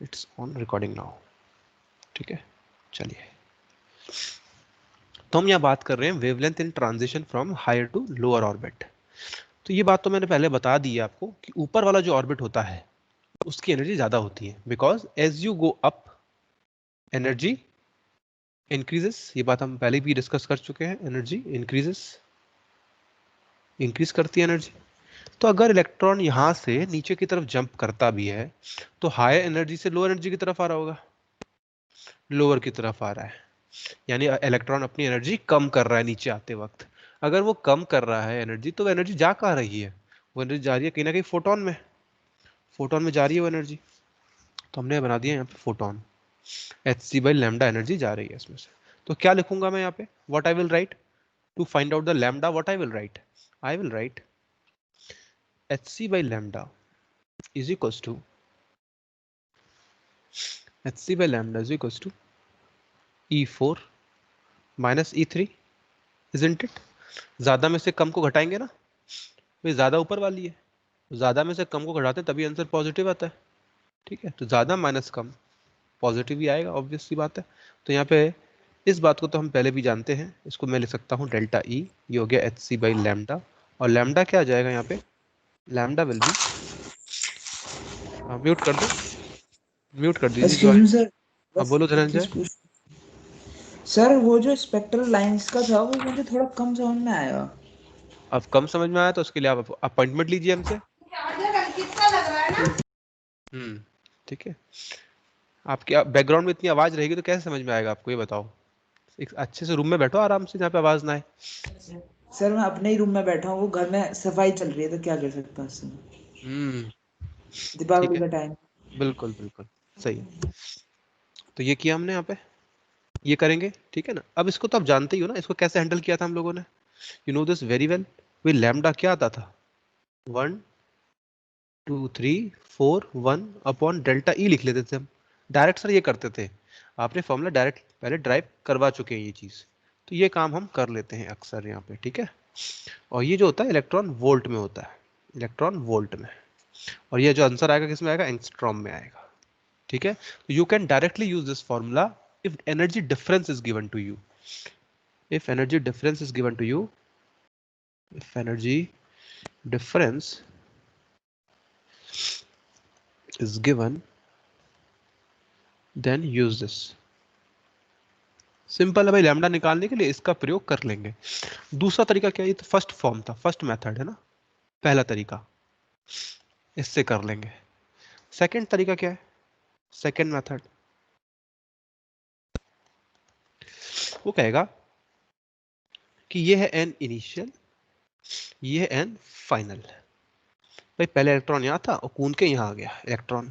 It's on recording now. ठीक है, चलिए। तो हम यहाँ बात कर रहे हैं wavelength in transition from higher to lower orbit. तो ये बात तो मैंने पहले बता दी है आपको कि ऊपर वाला जो ऑर्बिट होता है उसकी एनर्जी ज्यादा होती है, because as you go up energy increases. ये बात हम पहले भी डिस्कस कर चुके हैं, एनर्जी इंक्रीजेस, इंक्रीज करती है एनर्जी। तो अगर इलेक्ट्रॉन यहां से नीचे की तरफ जंप करता भी है तो हायर एनर्जी से लोअर एनर्जी की तरफ आ रहा होगा, लोअर की तरफ आ रहा है, यानी इलेक्ट्रॉन अपनी एनर्जी कम कर रहा है नीचे आते वक्त। अगर वो कम कर रहा है एनर्जी, तो वो एनर्जी जा कहाँ रही है? वो एनर्जी जा रही है कहीं ना कहीं फोटोन में, फोटोन में जा रही है वो एनर्जी। तो हमने बना दिया यहाँ पे photon, H C by lambda energy जा रही है इसमें से। तो क्या लिखूंगा मैं यहाँ पे? What I will write to find out the lambda? What I will write H C by lambda is equals to H C by lambda is equals to E4 minus E3, isn't it? ज्यादा में से कम को घटाएंगे ना, भाई ज्यादा ऊपर वाली है, ज्यादा में से कम को घटाते हैं तभी आंसर पॉजिटिव आता है। ठीक है, तो ज्यादा माइनस कम पॉजिटिव ही आएगा, ऑब्वियस सी बात है। तो यहाँ पे इस बात को तो हम पहले भी जानते हैं, इसको मैं लिख सकता हूँ डेल्टा ई, ये हो गया एच सी बाई लैम्डा। और लैम्डा क्या आ जाएगा यहाँ पे? लैम्डा विल बी, म्यूट कर दो, म्यूट कर दीजिए जो एक्सक्यूज है। मी सर, अब बस बोलो एक चीज धनंजय। पूछ। सर वो जो स्पेक्ट्रल लाइंस का था वो मुझे थोड़ा कम समझ में आया। अब कम समझ में आया तो उसके लिए आप अपॉइंटमेंट लीजिए हमसे। ठीक है, आपके बैकग्राउंड में इतनी आवाज रहेगी तो कैसे समझ में आएगा आपको, ये बताओ। एक अच्छे से रूम में बैठो आराम से जहाँ पे आवाज ना आए। सर मैं अपने ही रूम में बैठा हूँ, वो घर में सफाई चल रही है तो क्या कर सकता हूँ उसमें, हम्म, ठीक दीपावली है, का टाइम। बिल्कुल बिल्कुल सही है। तो ये किया हमने यहाँ पे, ये करेंगे, ठीक है ना। अब इसको तो आप जानते ही हो ना, इसको कैसे हैंडल किया था हम लोगों ने, you know this very well. Way lambda क्या आता था? 1 2 3 4 1 अपॉन डेल्टा ई लिख लेते थे हम, डायरेक्ट सर ये करते थे। आपने फॉर्मूला डायरेक्ट पहले ड्राइव करवा चुके हैं ये चीज, तो ये काम हम कर लेते हैं अक्सर यहाँ पे, ठीक है। और ये जो होता है इलेक्ट्रॉन वोल्ट में होता है, इलेक्ट्रॉन वोल्ट में। और ये जो आंसर आएगा किस में आएगा? एंगस्ट्रॉम में आएगा, ठीक है। You can directly use this formula if energy difference is given to you, if energy difference is given to you, if energy difference is given, then use this। Simple है भाई, लैम्डा निकालने के लिए इसका प्रयोग कर लेंगे। दूसरा तरीका क्या है? ये तो फर्स्ट फॉर्म था, फर्स्ट मेथड है ना, पहला तरीका, इससे कर लेंगे। सेकंड तरीका क्या है? सेकंड मेथड वो कहेगा कि ये है एन इनिशियल, ये है एन फाइनल। भाई पहले इलेक्ट्रॉन यहां था और कूद के यहां आ गया इलेक्ट्रॉन,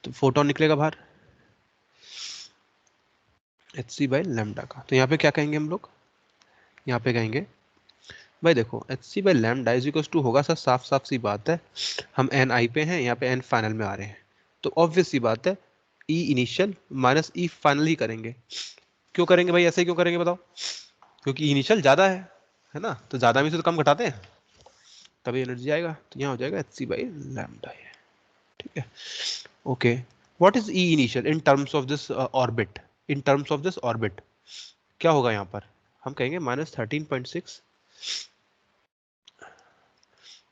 तो फोटोन निकलेगा बाहर एच सी बाई लैम्डा का। तो यहाँ पे क्या कहेंगे हम लोग? यहाँ पे कहेंगे भाई देखो H C by lambda is equal to होगा सर, साफ साफ सी बात है, हम एन आई पे हैं, यहाँ पे एन फाइनल में आ रहे हैं, तो ऑब्वियस सी बात है ई इनिशियल माइनस ई फाइनल ही करेंगे। क्यों करेंगे भाई, ऐसे क्यों करेंगे बताओ? क्योंकि इनिशियल ज्यादा है ना, तो ज्यादा में से तो कम घटाते हैं तभी एनर्जी आएगा। तो यहाँ हो जाएगा एच सी बाई लैम्डा, ठीक है। Okay, what is E initial in terms of this orbit? In terms of this orbit क्या होगा यहाँ पर? हम कहेंगे -13.6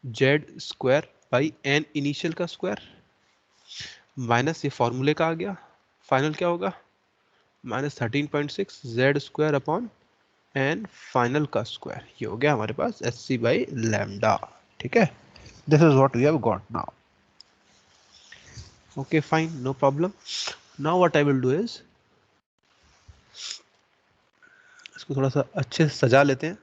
Z square by N initial का स्क्वायर, माइनस ये फॉर्मूले का आ गया, फाइनल क्या होगा? -13.6 Z square upon N final का स्क्वायर। ये हो गया हमारे पास एच सी बाई लैम्डा, ठीक है। This is what we have got now. Okay fine, no problem. Now what I will do is, इसको थोड़ा सा अच्छे से सजा लेते हैं।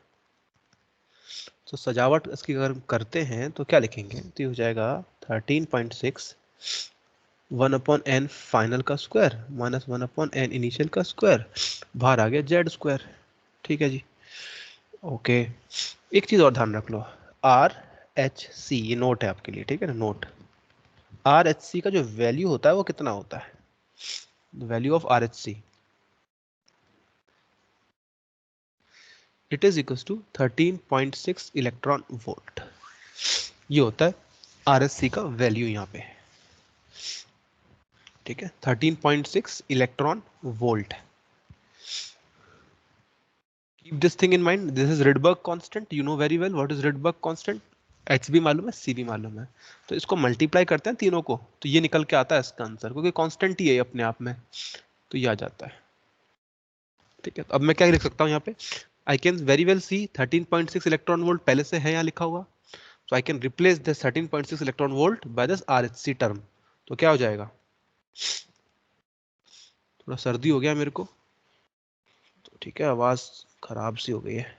तो सजावट इसकी अगर करते हैं तो क्या लिखेंगे? तो ये हो जाएगा 13.6 1/n फाइनल का स्क्वायर माइनस 1/n इनिशियल का स्क्वायर, बाहर आ गया जेड स्क्वायर, ठीक है जी। ओके, एक चीज और ध्यान रख लो, आर एच सी, ये नोट है आपके लिए, ठीक है ना, नोट। आर एच सी का जो वैल्यू होता है वो कितना होता है? Value of R H C, it is equal to 13.6 electron volt. ये होता है आर एच सी का वैल्यू यहाँ पे, ठीक है, 13.6 electron volt. Keep this thing in mind. This is Rydberg constant. You know very well what is Rydberg constant. H भी मालूम है, C भी मालूम है, तो इसको मल्टीप्लाई करते हैं तीनों को, तो ये निकल के आता है इसका आंसर, क्योंकि कांस्टेंट ही है अपने आप में, तो ये आ जाता है। ठीक है, तो अब मैं क्या लिख सकता हूँ यहाँ पे, I can very well see 13.6 electron volt पहले से है यहाँ लिखा हुआ, so I can replace this 13.6 electron volt by this RHC term। तो क्या हो जाएगा, थोड़ा सर्दी हो गया मेरे को, तो ठीक है, आवाज खराब सी हो गई है।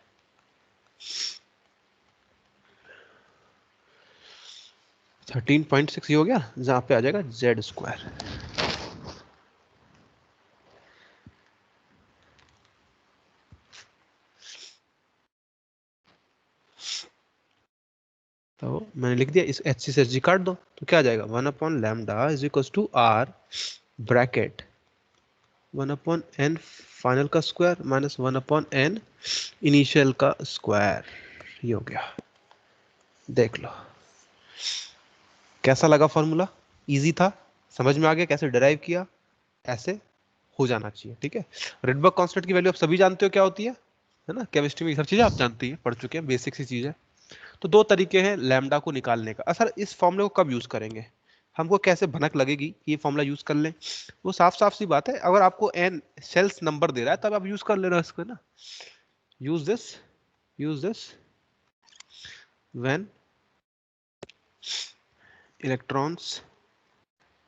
13.6 ये हो गया, जहां पे आ जाएगा Z स्क्वायर। तो मैंने लिख दिया, इस HC से HG काट दो, तो क्या आ जाएगा 1/लैम्डा is equal to R bracket 1/n final का स्क्वायर माइनस 1/n इनिशियल का स्क्वायर। ये हो गया, देख लो कैसा लगा फॉर्मूला, इजी था, समझ में आ गया कैसे डिराइव किया, ऐसे हो जाना चाहिए। ठीक है, रिडबर्ग कांस्टेंट की वैल्यू आप सभी जानते हो क्या होती है ना, केमिस्ट्री में ये सब चीजें आप जानती हैं, पढ़ चुके हैं, बेसिक सी चीज है। तो दो तरीके हैं लैम्डा को निकालने का। सर इस फॉर्मूले को कब यूज करेंगे, हमको कैसे भनक लगेगी ये फॉर्मूला यूज कर लें, वो साफ साफ सी बात है, अगर आपको एन सेल्स नंबर दे रहा है तब आप यूज कर लेना इसको ना, use this, use this when electrons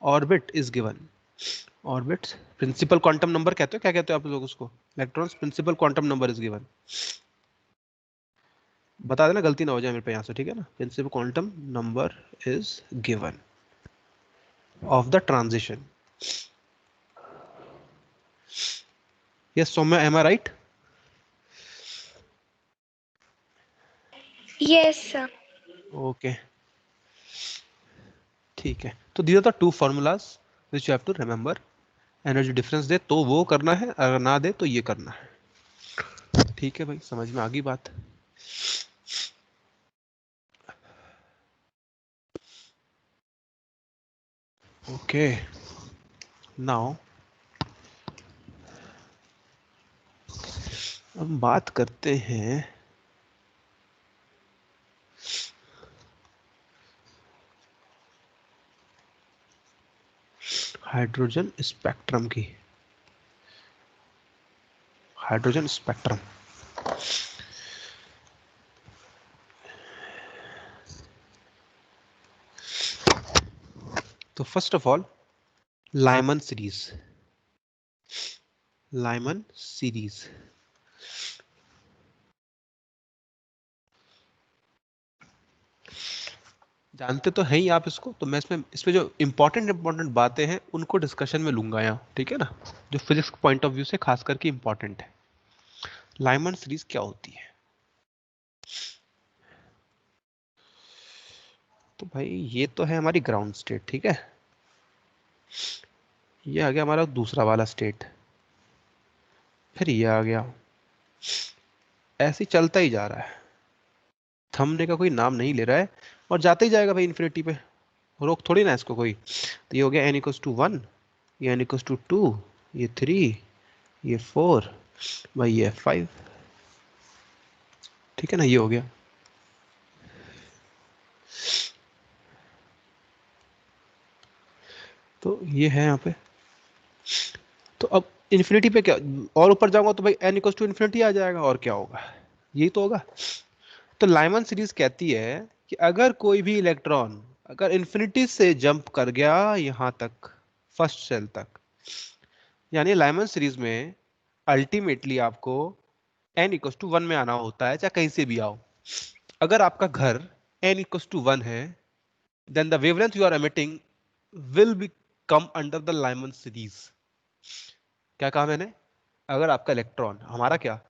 orbit is given, orbits principal quantum number कहते हो, क्या कहते हो आप लोग उसको, electrons principal quantum number is given, बता देना गलती ना हो जाए मेरे पे यहाँ से, ठीक है ना, principal quantum number is given of the transition. Yes Saumya, am I right? Yes, sir. Okay, ठीक है, तो these are the two formulas which you have to remember. Energy difference दे तो वो करना है, अगर ना दे तो ये करना है। ठीक है भाई, समझ में आ गई बात। ओके, नाउ अब बात करते हैं हाइड्रोजन स्पेक्ट्रम की। हाइड्रोजन स्पेक्ट्रम, तो first of all Lyman series, Lyman series जानते तो हैं ही आप इसको, तो मैं इसमें जो इंपॉर्टेंट बातें हैं उनको डिस्कशन में लूंगा यहाँ, ठीक है ना, जो फिजिक्स पॉइंट ऑफ व्यू से खास करके इंपॉर्टेंट है। लाइमन सीरीज क्या होती है, तो भाई ये तो है हमारी ग्राउंड स्टेट, ठीक है, ये आ गया हमारा दूसरा वाला स्टेट, फिर ये आ गया, ऐसे ही चलता ही जा रहा है, थमने का कोई नाम नहीं ले रहा है, और जाते ही जाएगा भाई इन्फिनिटी पे, रोक थोड़ी ना इसको कोई। तो ये हो गया n=1, ये n=2, ये 3, ये 4, भाई ये 5, ठीक है ना, ये हो गया। तो ये है यहाँ पे, तो अब इन्फिनिटी पे क्या, और ऊपर जाऊंगा तो भाई n=इन्फिनिटी आ जाएगा, और क्या होगा, यही तो होगा। तो लाइमन सीरीज कहती है कि अगर कोई भी इलेक्ट्रॉन अगर इन्फिनिटी से जंप कर गया यहां तक, फर्स्ट सेल तक, यानी लाइमन सीरीज में अल्टीमेटली आपको n=1 में आना होता है, चाहे कहीं से भी आओ। अगर आपका घर n=1 है, then the wavelength you are emitting will be come under the Lyman series। क्या कहा मैंने, अगर आपका इलेक्ट्रॉन, हमारा क्या,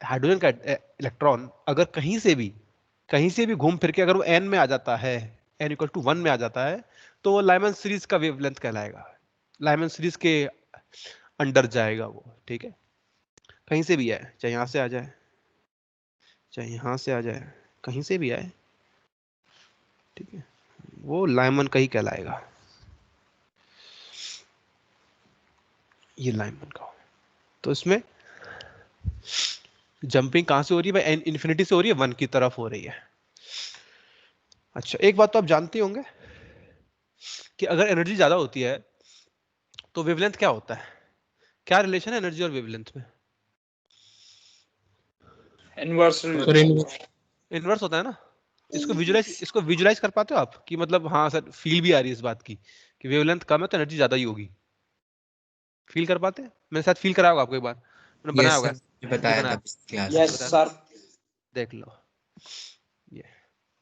हाइड्रोजन का इलेक्ट्रॉन अगर कहीं से भी घूम फिर के अगर वो n में आ जाता है, n=1 में आ जाता है, तो वो लाइमन सीरीज का वेवलेंथ कहलाएगा, लाइमन सीरीज के अंडर जाएगा वो, ठीक है, कहीं से भी आए, चाहे यहां से आ जाए, चाहे यहां से आ जाए, कहीं से भी आए, ठीक है, वो लाइमन का ही कहलाएगा। ये लाइनमैन का। तो इसमें जंपिंग कहां से हो रही है भाई? इन्फिनिटी से हो रही है, 1 की तरफ हो रही है। अच्छा, एक बात तो आप जानते होंगे कि अगर एनर्जी ज्यादा होती है तो वेवलेंथ क्या होता है? क्या रिलेशन है एनर्जी और वेवलेंथ में? इनवर्स सर इनवर्स होता है ना। इसको विजुलाइज कर पाते हो आप कि मतलब हाँ सर, फील भी आ रही है इस बात की कि वेवलेंथ कम है तो एनर्जी ज्यादा ही होगी? फील कर पाते हैं? मैंने शायद फील कराया होगा आपको एक बार, मैंने बनाया यस होगा। सर, ये बताया बनाया, था क्लास यस में। सर। देख लो। ये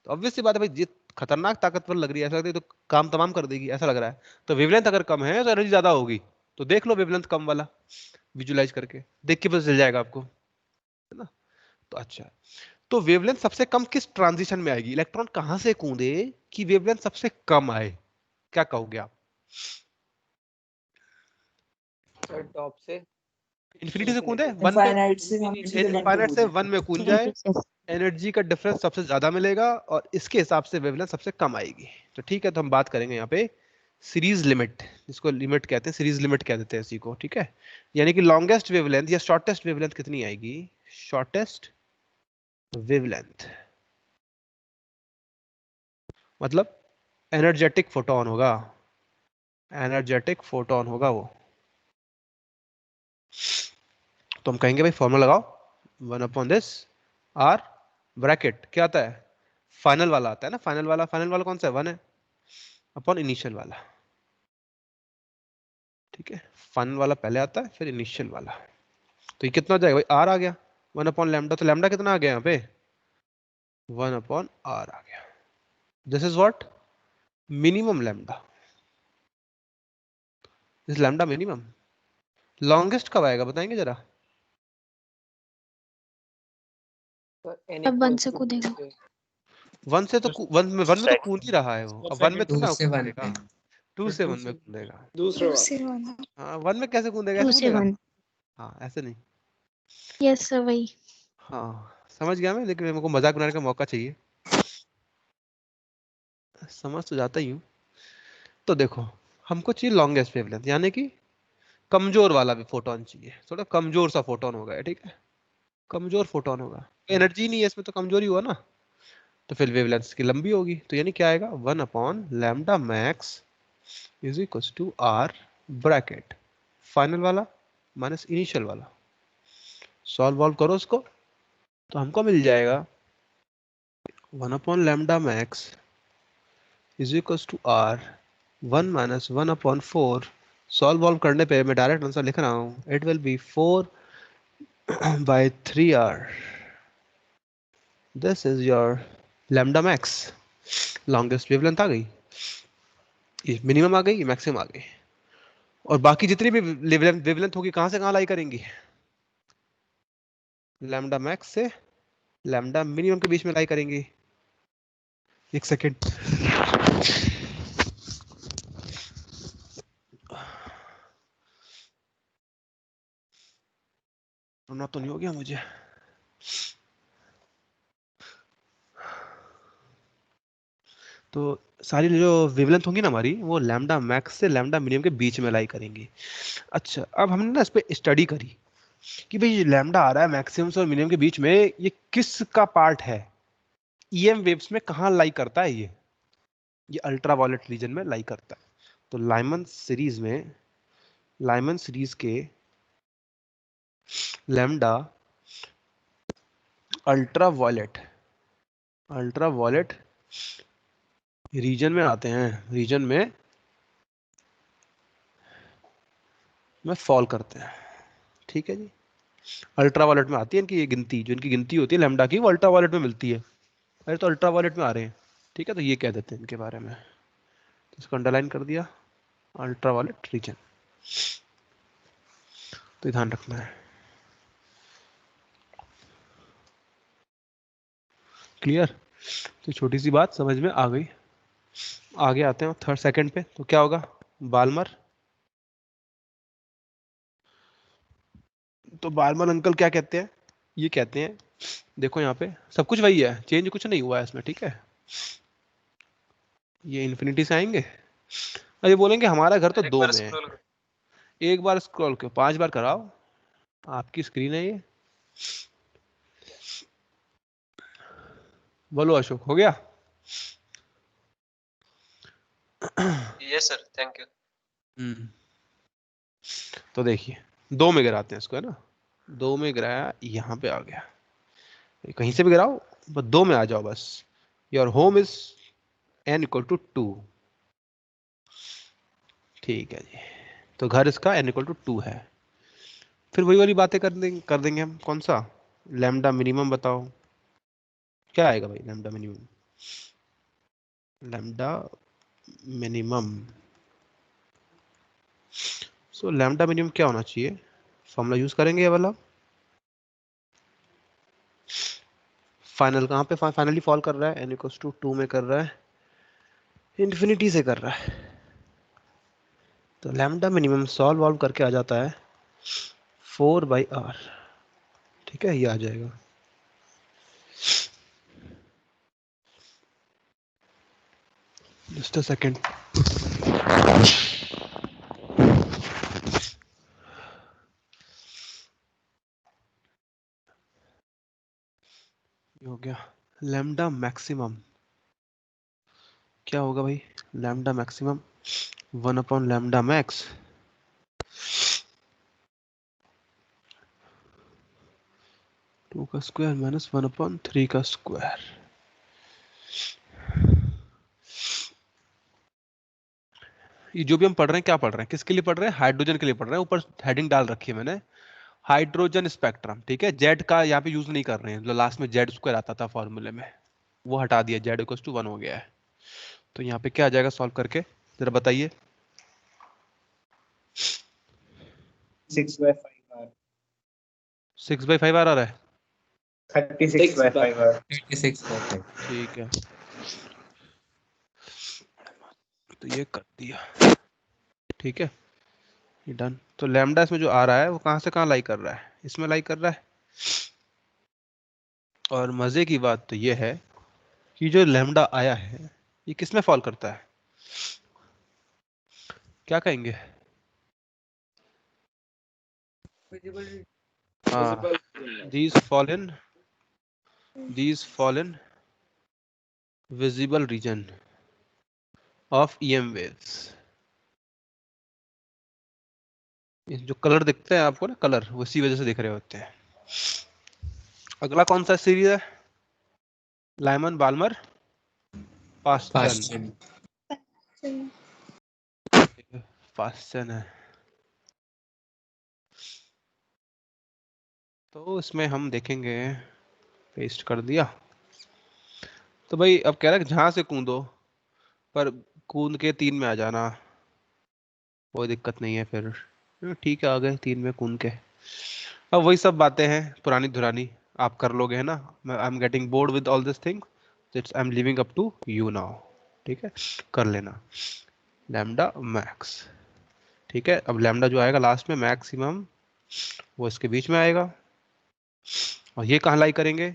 तो ऑब्वियस सी बात है भाई, ये खतरनाक ताकतवर लग रही है, ऐसा लगता है तो काम तमाम कर देगी, ऐसा लग रहा है। तो वेवलेंथ अगर कम है तो एनर्जी ज्यादा होगी। तो देख लो वेवलेंथ कम वाला, विजुलाइज करके देख के पता चल जाएगा आपको, है ना। तो अच्छा, तो वेवलेंथ सबसे कम किस ट्रांजिशन में आएगी? इलेक्ट्रॉन कहां से कूदे कि वेवलेंथ सबसे कम आए? क्या कहोगे आप? सर टॉप से इन्फिनिटी से कूदे, इंफिनिटी। वन पे? इनफाइनाइट से हम सीधे वन पे इनफाइनाइट से कूदें। वन में कूद जाए, एनर्जी का डिफरेंस सबसे ज्यादा मिलेगा और इसके हिसाब से वेवलेंथ सबसे कम आएगी। तो ठीक है, तो हम बात करेंगे यहाँ पे सीरीज लिमिट, जिसको लिमिट कहते हैं, सीरीज लिमिट कह देते हैं इसी को, ठीक है। यानी कि लॉन्गेस्ट वेवलेंथ या शॉर्टेस्ट वेवलेंथ कितनी आएगी? शॉर्टेस्ट वेवलेंथ मतलब एनर्जेटिक फोटोन होगा, एनर्जेटिक फोटोन होगा वो। तो हम कहेंगे भाई फॉर्मूला लगाओ, 1/this आर ब्रैकेट क्या आता है? फाइनल वाला आता है ना, फाइनल वाला कौन सा है? 1 है अपॉन इनिशियल वाला, ठीक है। फाइनल वाला पहले आता है फिर इनिशियल वाला। तो ये कितना हो जाएगा भाई? आर आ गया 1/λ। तो लैम्डा कितना आ गया यहाँ पे? 1/r आ गया। This is what? Minimum lambda. This lambda minimum. Longest कब आएगा बताएंगे जरा? अब 1 से कूदेगा। 1 से तो वन में तो कूद ही रहा है वो, अब 1 में तो 2 ना से 1 कूदेगा। पे। 2 से 1 में कूदेगा। दूसरे 2 वाला। से 1। हाँ, 1 में कैसे कूदेगा? 2 ऐसे से कूदेगा? 1। हाँ ऐसे नहीं। यस सर वही। हाँ समझ गया मैं, लेकिन मेरे को मजाक बनाने का मौका चाहिए, समझ तो जाता ही हूँ। तो देखो, हमको चाहिए लॉन्गेस्ट वेवलेंथ, यानी कि कमजोर वाला भी फोटोन चाहिए, थोड़ा कमजोर सा फोटोन होगा, ठीक है। कमजोर फोटोन होगा, एनर्जी नहीं है इसमें तो कमजोरी हुआ ना। तो फिर वेवलेंथ की लंबी होगी, तो यानी क्या आएगा? 1/λ max is equal to R bracket final वाला माइनस इनिशियल वाला। सॉल्व वॉल्व करो उसको तो हमको मिल जाएगा 1/λ max is equal to R 1 minus 1/4। Solve वॉल्व करने पे मैं डायरेक्ट आंसर लिख रहा हूँ, it will be 4/3r। This is your lambda max. Longest wavelength आ गई, ये मिनिमम आ गई, ये मैक्सिमम आ गई। और बाकी जितनी भी वेवलेंथ होगी कहां से कहां लाई करेंगी? लैम्डा मैक्स से लैम्डा मिनिमम के बीच में लाई करेंगी। एक सेकेंड, रोना तो नहीं हो गया मुझे? तो सारी जो वेवलेंथ होंगी ना हमारी, वो लैम्डा मैक्स से लैम्डा मिनिमम के बीच में लाई करेंगी। अच्छा, अब हमने ना इस पे स्टडी करी कि भाई लैम्डा आ रहा है मैक्सिमम से और मिनिमम के बीच में, ये किस का पार्ट है? ईएम वेव्स में कहाँ लाई करता है ये अल्ट्रा वायलेट रीजन में लाई करता है। तो लाइमन सीरीज के लैम्डा अल्ट्रा वायलेट रीजन में आते हैं, रीजन में फॉल करते हैं, ठीक है जी। अल्ट्रा वायलेट में आती है इनकी ये गिनती, जो इनकी गिनती होती है लैम्डा की, वो अल्ट्रा वायलेट में मिलती है। अरे तो अल्ट्रा वायलेट में आ रहे हैं, ठीक है, तो ये कह देते हैं इनके बारे में, तो इसको अंडरलाइन कर दिया, अल्ट्रा वायलेट रीजन। तो ध्यान रखना है, क्लियर? तो छोटी सी बात समझ में आ गई। आगे आते हैं थर्ड सेकंड पे, तो क्या होगा? बाल्मर। तो बाल्मर अंकल क्या कहते हैं? ये कहते हैं, देखो यहाँ पे सब कुछ वही है, चेंज कुछ नहीं हुआ है इसमें, ठीक है। ये इन्फिनिटी से आएंगे और ये बोलेंगे हमारा घर तो 2 में है, एक बार स्क्रॉल करो, 5 बार कराओ, आपकी स्क्रीन है ये। बोलो अशोक, हो गया? Yes sir, thank you. तो देखिए 2 में गिराते हैं इसको, है ना? 2 में गिराया, यहाँ पे आ गया। कहीं से भी गिराओ, बस 2 में आ जाओ बस। Your home is n equal to 2। ठीक है जी, तो घर इसका n इक्वल टू 2 है। फिर वही वाली बातें कर देंगे हम। कौन सा? लैम्डा मिनिमम बताओ, क्या आएगा भाई लैम्डा मिनिमम? लैम्डा मिनिमम, सो लैम्डा मिनिमम क्या होना चाहिए? फॉर्मूला यूज करेंगे ये वाला। फाइनल कहाँ पे फाइनली फॉल कर रहा है? n इक्वल टू 2 में कर रहा है, इन्फिनिटी से कर रहा है। तो लैम्डा मिनिमम सॉल्व वॉल्व करके आ जाता है 4/r। ठीक है, ये आ जाएगा। Just a second. हो गया। लैम्डा मैक्सिमम क्या होगा भाई? लैम्डा मैक्सिमम 1/लैम्डा मैक्स, 2 का स्क्वायर माइनस 1/3 का स्क्वायर। ये जो भी हम पढ़ रहे हैं, क्या पढ़ रहे हैं, किसके लिए पढ़ रहे हैं? हाइड्रोजन के लिए पढ़ रहे हैं। ऊपर हेडिंग डाल रखी है मैंने, हाइड्रोजन स्पेक्ट्रम। ठीक है, जेड का यहाँ पे यूज नहीं कर रहे हैं। जो लास्ट में जेड स्क्वायर आता था फॉर्मूले में, वो हटा दिया, जेड इक्वल टू 1 हो गया है। तो यहाँ पे क्या आ जाएगा सॉल्व करके, जरा बताइए। 6/5r। 6/5 आ रहा है? 36/5r। 36/5। ठीक है, तो ये कर दिया। ठीक है, ये डन। तो लैम्डा इसमें जो आ रहा है वो कहाँ से कहाँ लाई कर रहा है? इसमें लाई कर रहा है। और मजे की बात तो ये है कि जो लैम्डा आया है ये किस में फॉल करता है? क्या कहेंगे? हाँ, these fall in visible region of EM waves। ये जो कलर दिखते हैं आपको ना, कलर, वो इसी वजह से दिख रहे होते हैं। अगला कौन सा सीरीज है? Lyman Balmer Paschen. Paschen. Paschen है। तो इसमें हम देखेंगे, पेस्ट कर दिया। तो भाई अब कह रहा है कि जहां से कूदो, पर कूद के 3 में आ जाना, कोई दिक्कत नहीं है फिर। ठीक है, आ गए 3 में कूद के। अब वही सब बातें हैं पुरानी धुरानी, आप कर लोगे, है ना? I am getting bored with all this things, it's I am leaving up to you now. ठीक है, कर लेना। लैम्डा मैक्स, ठीक है। अब लैम्डा जो आएगा लास्ट में मैक्सिमम, वो इसके बीच में आएगा। और ये कहाँ लाई करेंगे?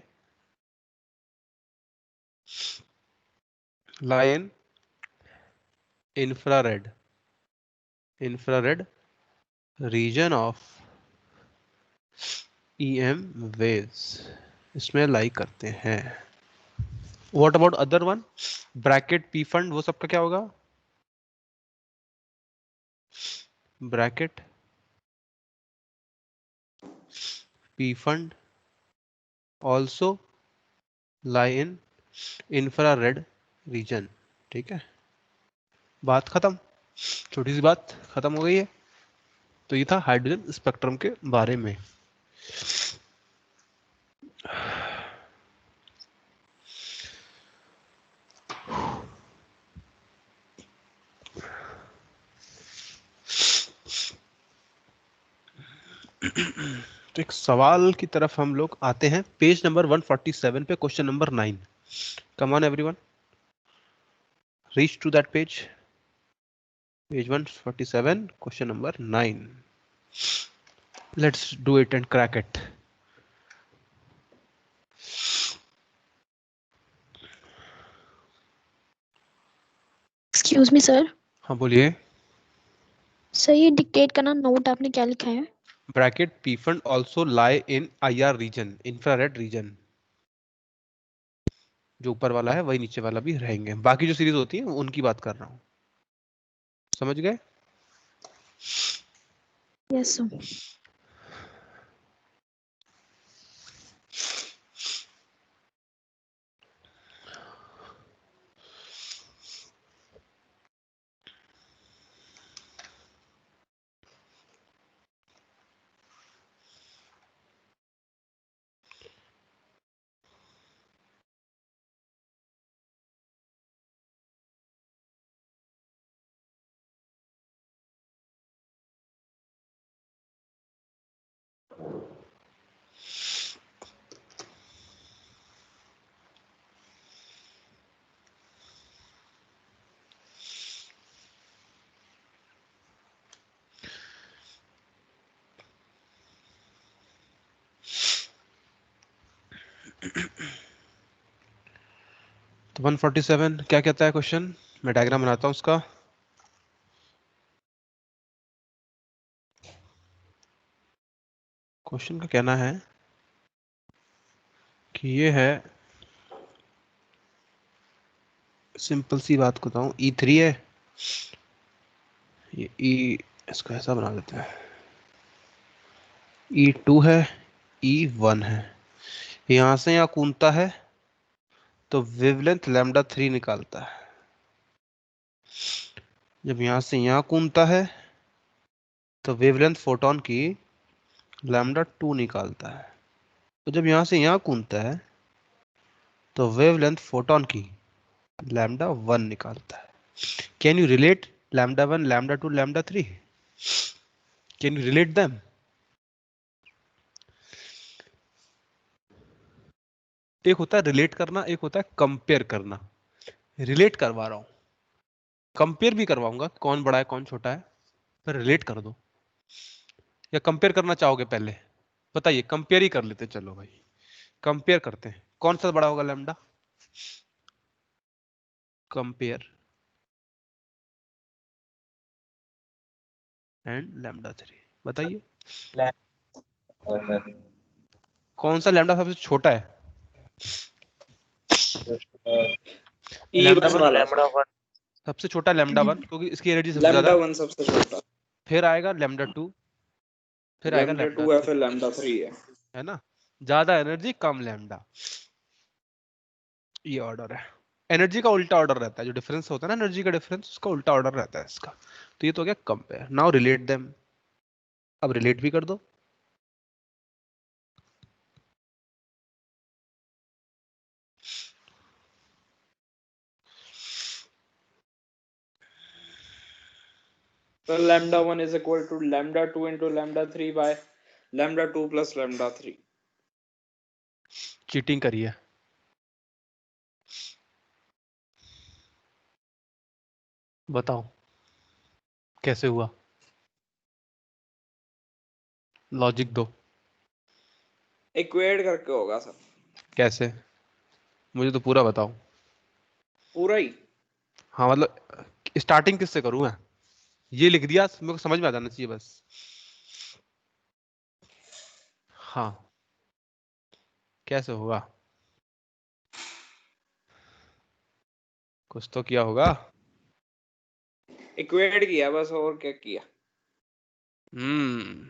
Line infrared, infrared reason of EM waves, इसमें लाई करते हैं। What about other one? Bracket P fund, वो सबका क्या होगा? ब्रैकेट पी फंड ऑल्सो लाई इन इंफ्रारेड रीजन। ठीक है, बात खत्म, छोटी सी बात खत्म हो गई है। तो ये था हाइड्रोजन स्पेक्ट्रम के बारे में। तो एक सवाल की तरफ हम लोग आते हैं, पेज नंबर 147 पे, question number 9। Come on everyone, reach to that page, page 147, question number 9। Let's do it and crack it. Excuse me, sir. हाँ बोलिए। सर ये डिक्टेट करना, नोट आपने क्या लिखा है? ब्रैकेट पी फंड ऑल्सो लाई इन IR रीजन, इंफ्रारेड रीजन। जो ऊपर वाला है वही नीचे वाला भी रहेंगे, बाकी जो सीरीज होती है उनकी बात कर रहा हूँ। समझ गए? Yes sir. तो 147 क्या कहता है क्वेश्चन? मैं डायग्राम बनाता हूँ उसका। क्वेश्चन का कहना है कि ये है, सिंपल सी बात को बताऊं, E3 है, ये इसको ऐसा बना देते हैं, E2 है, E1 है, यहां से यहाँ कूदता है तो वेवलेंथ λ3 निकालता है। जब यहां से यहाँ कूदता है तो वेवलेंथ फोटोन की λ2 निकालता है। तो जब यहां से यहाँ कूदता है तो वेवलेंथ फोटोन की λ1 निकालता है। Can you relate λ1, λ2, λ3? Can you relate them? एक होता है रिलेट करना, एक होता है कंपेयर करना। रिलेट करवा रहा हूं, कंपेयर भी करवाऊंगा, कौन बड़ा है कौन छोटा है, पर रिलेट कर दो। या कंपेयर करना चाहोगे पहले? बताइए, कंपेयर ही कर लेते, चलो भाई कंपेयर करते हैं। कौन सा बड़ा होगा लैम्डा? कंपेयर एंड λ3, बताइए कौन सा लैम्डा सबसे छोटा है? लैम्डा E1 वन वाला सबसे छोटा, λ1 क्योंकि इसकी एनर्जी सबसे ज्यादा लैम्डा है। 1 सबसे छोटा, फिर आएगा λ2, फिर आएगा लैम्डा 2 है, λ3, फिर लैम्डा 3 है ना? ज्यादा एनर्जी कम लैम्डा, ये ऑर्डर है। एनर्जी का उल्टा ऑर्डर रहता है, जो डिफरेंस होता है ना एनर्जी का डिफरेंस, उसका उल्टा ऑर्डर रहता है इसका। तो ये तो हो गया कंपेयर। नाउ रिलेट देम, अब रिलेट भी कर दो। तो lambda 1 is equal to lambda 2 into lambda 3 by lambda 2 plus lambda 3। Cheating करिए, बताओ कैसे हुआ, लॉजिक दो। इक्वेट करके होगा सर, कैसे? मुझे तो पूरा बताओ। पूरा ही। हाँ मतलब स्टार्टिंग किससे करूं मैं? ये लिख दिया, मेरे को समझ में आ जाना चाहिए बस। हाँ, कैसे होगा? कुछ तो किया होगा। इक्वेट किया बस, और क्या किया। हम्म,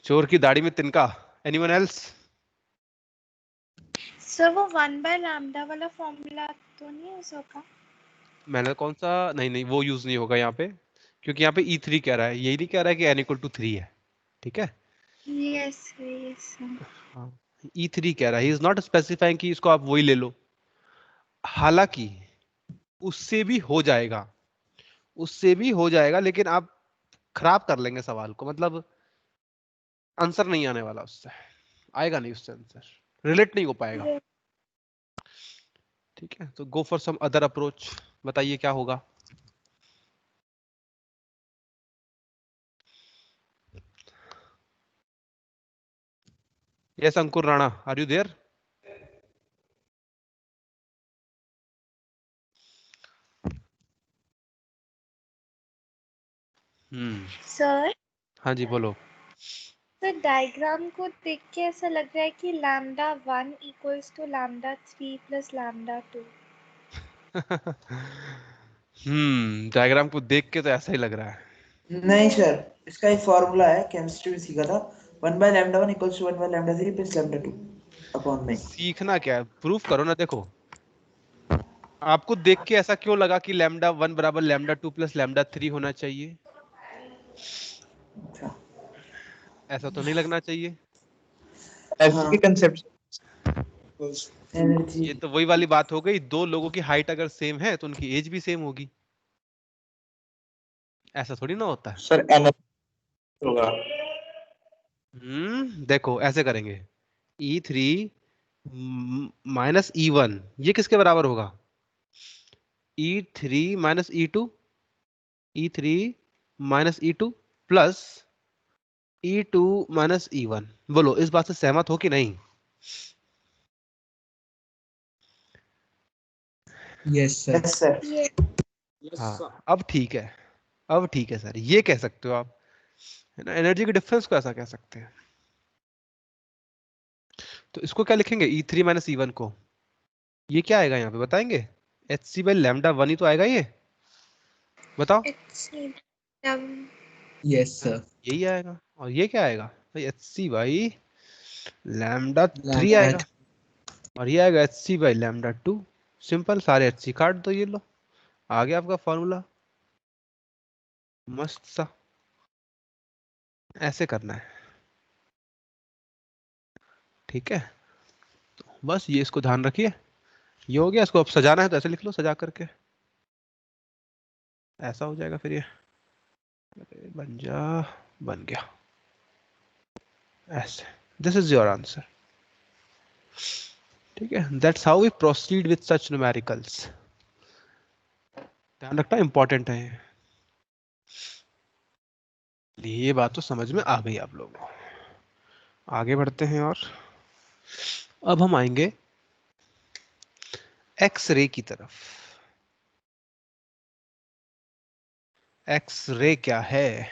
चोर की दाढ़ी में तिनका। Anyone else? सर वो 1/λ वाला फॉर्मूला तो नहीं यूज होगा? मैंने कौन सा, नहीं नहीं वो यूज नहीं होगा यहाँ पे, क्योंकि यहाँ पे E3 कह रहा है, यही नहीं कह रहा है कि n = 3 है। ठीक है, यस यस सर। हाँ, E3 कह रहा है, ही इज नॉट स्पेसिफाइंग कि इसको आप वही ले लो। हालांकि उससे भी हो जाएगा, उससे भी हो जाएगा, लेकिन आप खराब कर लेंगे सवाल को, मतलब आंसर नहीं आने वाला उससे, आएगा नहीं उससे आंसर, रिलेट नहीं हो पाएगा। ठीक है, तो go for some other approach, बताइए क्या होगा। Yes Ankur Rana, are you there? Sir हाँ जी बोलो। सर डायग्राम को देख के ऐसा लग रहा है कि lambda 1 equals to lambda 3 plus lambda 2। Diagram को देख के तो ऐसा ही लग रहा है। नहीं सर, इसका एक फॉर्मूला है, केमिस्ट्री में सीखा था, 1/λ1 इक्वल्स टू 1/λ3 प्लस λ2 अपॉन में। सीखना क्या है, प्रूफ करो ना। देखो आपको देख के ऐसा क्यों लगा कि लैम्डा 1 बराबर लैम्डा 2 प्लस लैम्डा 3 होना चाहिए? अच्छा ऐसा तो नहीं लगना चाहिए। हाँ, कंसेप्ट एनर्जी ये तो वही वाली बात हो गई, दो लोगों की हाइट अगर सेम है तो उनकी एज भी सेम होगी। ऐसा थोड़ी ना होता है। सर एनर्जी होगा। देखो ऐसे करेंगे, E3 माइनस E1 ये किसके बराबर होगा? E3 minus E2, E3 minus E2 plus E2 minus E1। बोलो इस बात से सहमत हो कि नहीं? Yes sir. ये हाँ अब ठीक है, अब ठीक है सर, ये कह सकते हो आप, है ना। एनर्जी के डिफरेंस को ऐसा कह सकते हैं। तो इसको क्या लिखेंगे, E3 माइनस E1 को? ये क्या आएगा यहाँ पे बताएंगे? HC बाई लैम्डा 1 ही तो आएगा ये, बताओ। Yes sir. यही आएगा। और ये क्या आएगा भाई, HC बाई लैम्डा 3 लैम्डा आएगा। और ये आएगा HC बाई लैम्डा 2। सिंपल, सारे HC काट दो, ये लो आ गया आपका फॉर्मूला, मस्त सा। ऐसे करना है, ठीक है। बस ये इसको ध्यान रखिए, ये हो गया। इसको अब सजाना है तो ऐसे लिख लो, सजा करके ऐसा हो जाएगा फिर ये। अरे बन जा, बन गया ऐसे। दिस इज योर आंसर, ठीक है। That's how we proceed with such numericals. ध्यान रखना इंपॉर्टेंट है ये बात, तो समझ में आ गई आप लोगों को। आगे बढ़ते हैं और अब हम आएंगे एक्स-रे की तरफ। एक्स-रे क्या है,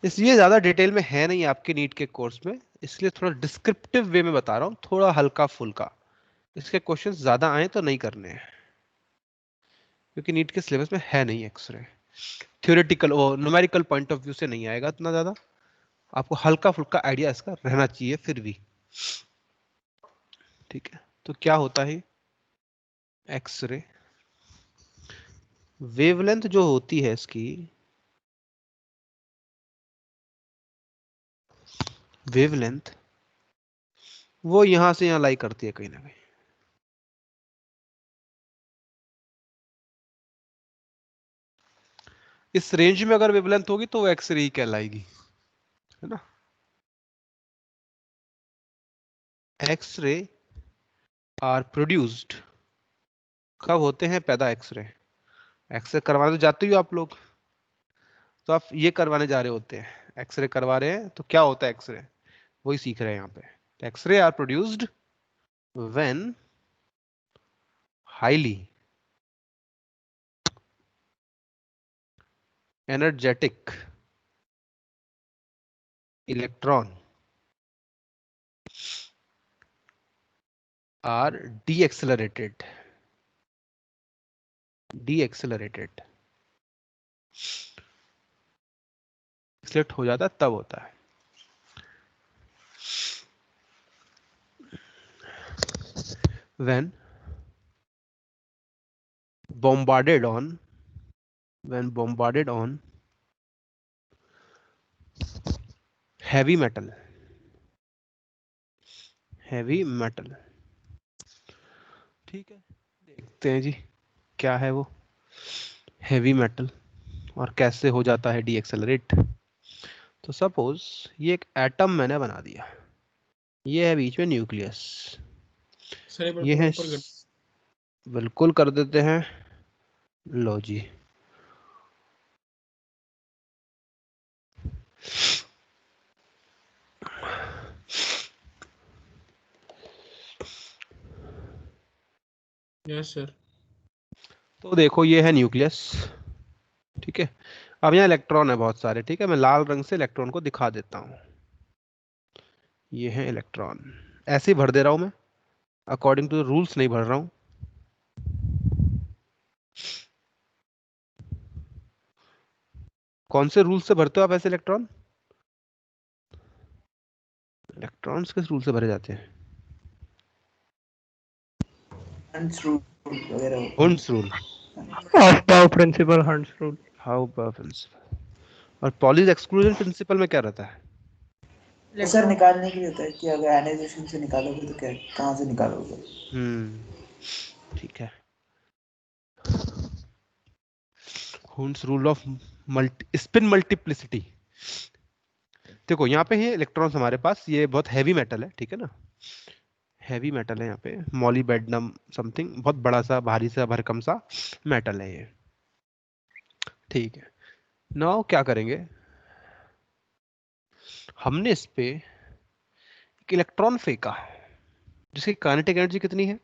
इसलिए ज्यादा डिटेल में है नहीं आपके नीट के कोर्स में, इसलिए थोड़ा डिस्क्रिप्टिव वे में बता रहा हूँ, थोड़ा हल्का फुल्का। इसके क्वेश्चंस ज्यादा आए तो नहीं करने हैं, क्योंकि नीट के सिलेबस में है नहीं एक्सरे। थ्योरेटिकल और न्यूमेरिकल पॉइंट ऑफ व्यू से नहीं आएगा इतना ज्यादा, आपको हल्का फुल्का आइडिया इसका रहना चाहिए फिर भी, ठीक है। तो क्या होता है एक्सरे? वेवलेंथ जो होती है इसकी, वेवलेंथ वो यहां से यहां लाई करती है कहीं ना कहीं। इस रेंज में अगर वेवलेंथ होगी तो वो एक्सरे ही कहलाएगी, है ना। एक्सरे आर प्रोड्यूस्ड, कब होते हैं पैदा एक्सरे? एक्सरे करवाने तो जाते ही हो आप लोग, तो आप ये करवाने जा रहे होते हैं, एक्सरे करवा रहे हैं तो क्या होता है एक्सरे, वही सीख रहे हैं यहाँ पे। X-ray are produced when highly energetic electron are decelerated, decelerated accelerate हो जाता है तब होता है। when bombarded on, when bombarded on heavy metal, heavy metal, ठीक है। देखते हैं जी क्या है वो हेवी मेटल और कैसे हो जाता है डीएक्सेलरेट। तो सपोज ये एक एटम मैंने बना दिया, ये है बीच में न्यूक्लियस, ये है, बिल्कुल कर देते हैं, लो जी। Yes sir. तो देखो ये है न्यूक्लियस, ठीक है, अब यहाँ इलेक्ट्रॉन है बहुत सारे, ठीक है, मैं लाल रंग से इलेक्ट्रॉन को दिखा देता हूँ। ये है इलेक्ट्रॉन, ऐसे ही भर दे रहा हूँ मैं, अकॉर्डिंग टू द रूल्स नहीं भर रहा हूँ। कौन से रूल से भरते हो आप ऐसे इलेक्ट्रॉन? इलेक्ट्रॉन्स किस रूल से भरे जाते हैं? हंट्स रूल वगैरह होता है। Hund's rule, how principle Hund's rule. How principle. और पॉलीज एक्सक्लूजन प्रिंसिपल में क्या रहता है? ये सर निकालने के लिए होता है कि अगर आयनाइजेशन से निकालोगे तो क्या कहाँ से निकालोगे। ठीक है, Hund's rule off spin multiplicity. देखो यहाँ पे है इलेक्ट्रॉन्स हमारे पास, ये बहुत हैवी मेटल है, ठीक है ना, हैवी मेटल है यहाँ पे, मॉलीबेडनम समथिंग, बहुत बड़ा सा भारी सा भरकम सा मेटल है ये, ठीक है। नाउ क्या करेंगे, हमने इस पे एक इलेक्ट्रॉन फेंका जिसकी काइनेटिक एनर्जी कितनी है,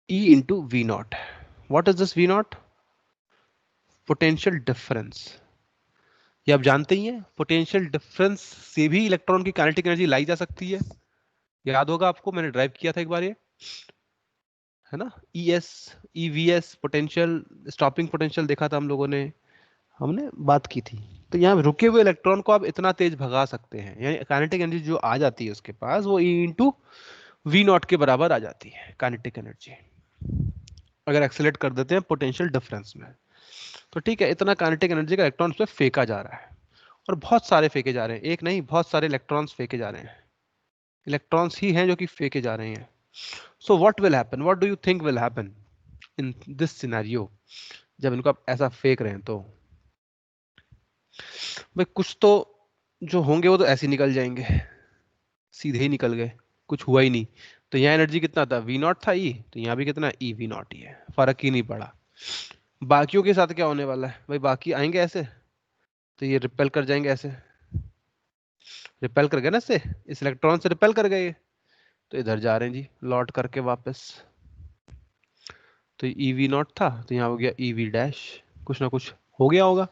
E into V naught. What is this V naught? Potential difference. ये आप जानते ही हैं, पोटेंशियल डिफरेंस से भी इलेक्ट्रॉन की काइनेटिक एनर्जी लाई जा सकती है, याद होगा आपको, मैंने ड्राइव किया था एक बार ये, है ना, ES EVS potential, stopping potential देखा था हम लोगों ने, हमने बात की थी। तो यहाँ रुके हुए इलेक्ट्रॉन को आप इतना तेज भगा सकते हैं, यानी काइनेटिक एनर्जी जो आ जाती है उसके पास वो E इंटू वी नॉट के बराबर आ जाती है काइनेटिक एनर्जी, अगर एक्सेलेरेट कर देते हैं पोटेंशियल डिफरेंस में। तो ठीक है, इतना काइनेटिक एनर्जी का इलेक्ट्रॉन उस पर फेंका जा रहा है, और बहुत सारे फेंके जा रहे हैं, एक नहीं बहुत सारे इलेक्ट्रॉन्स फेंके जा रहे हैं, इलेक्ट्रॉन्स ही हैं जो कि फेंके जा रहे हैं। So what will happen, what do you think will happen in this scenario, जब इनको आप ऐसा फेंक रहे हैं तो भाई कुछ तो जो होंगे वो तो ऐसे ही निकल जाएंगे, सीधे ही निकल गए, कुछ हुआ ही नहीं। तो यहाँ एनर्जी कितना था, वी नॉट था ई, तो यहाँ भी कितना ई वी नॉट ही है, फर्क ही नहीं पड़ा। बाकियों के साथ क्या होने वाला है भाई, बाकी आएंगे ऐसे तो ये रिपेल कर जाएंगे, ऐसे रिपेल कर गए ना, इससे इस इलेक्ट्रॉन से रिपेल कर गए, तो इधर जा रहे हैं जी लौट करके वापस। तो ई वी नॉट था तो यहाँ हो गया ई वी डैश, कुछ ना कुछ हो गया होगा,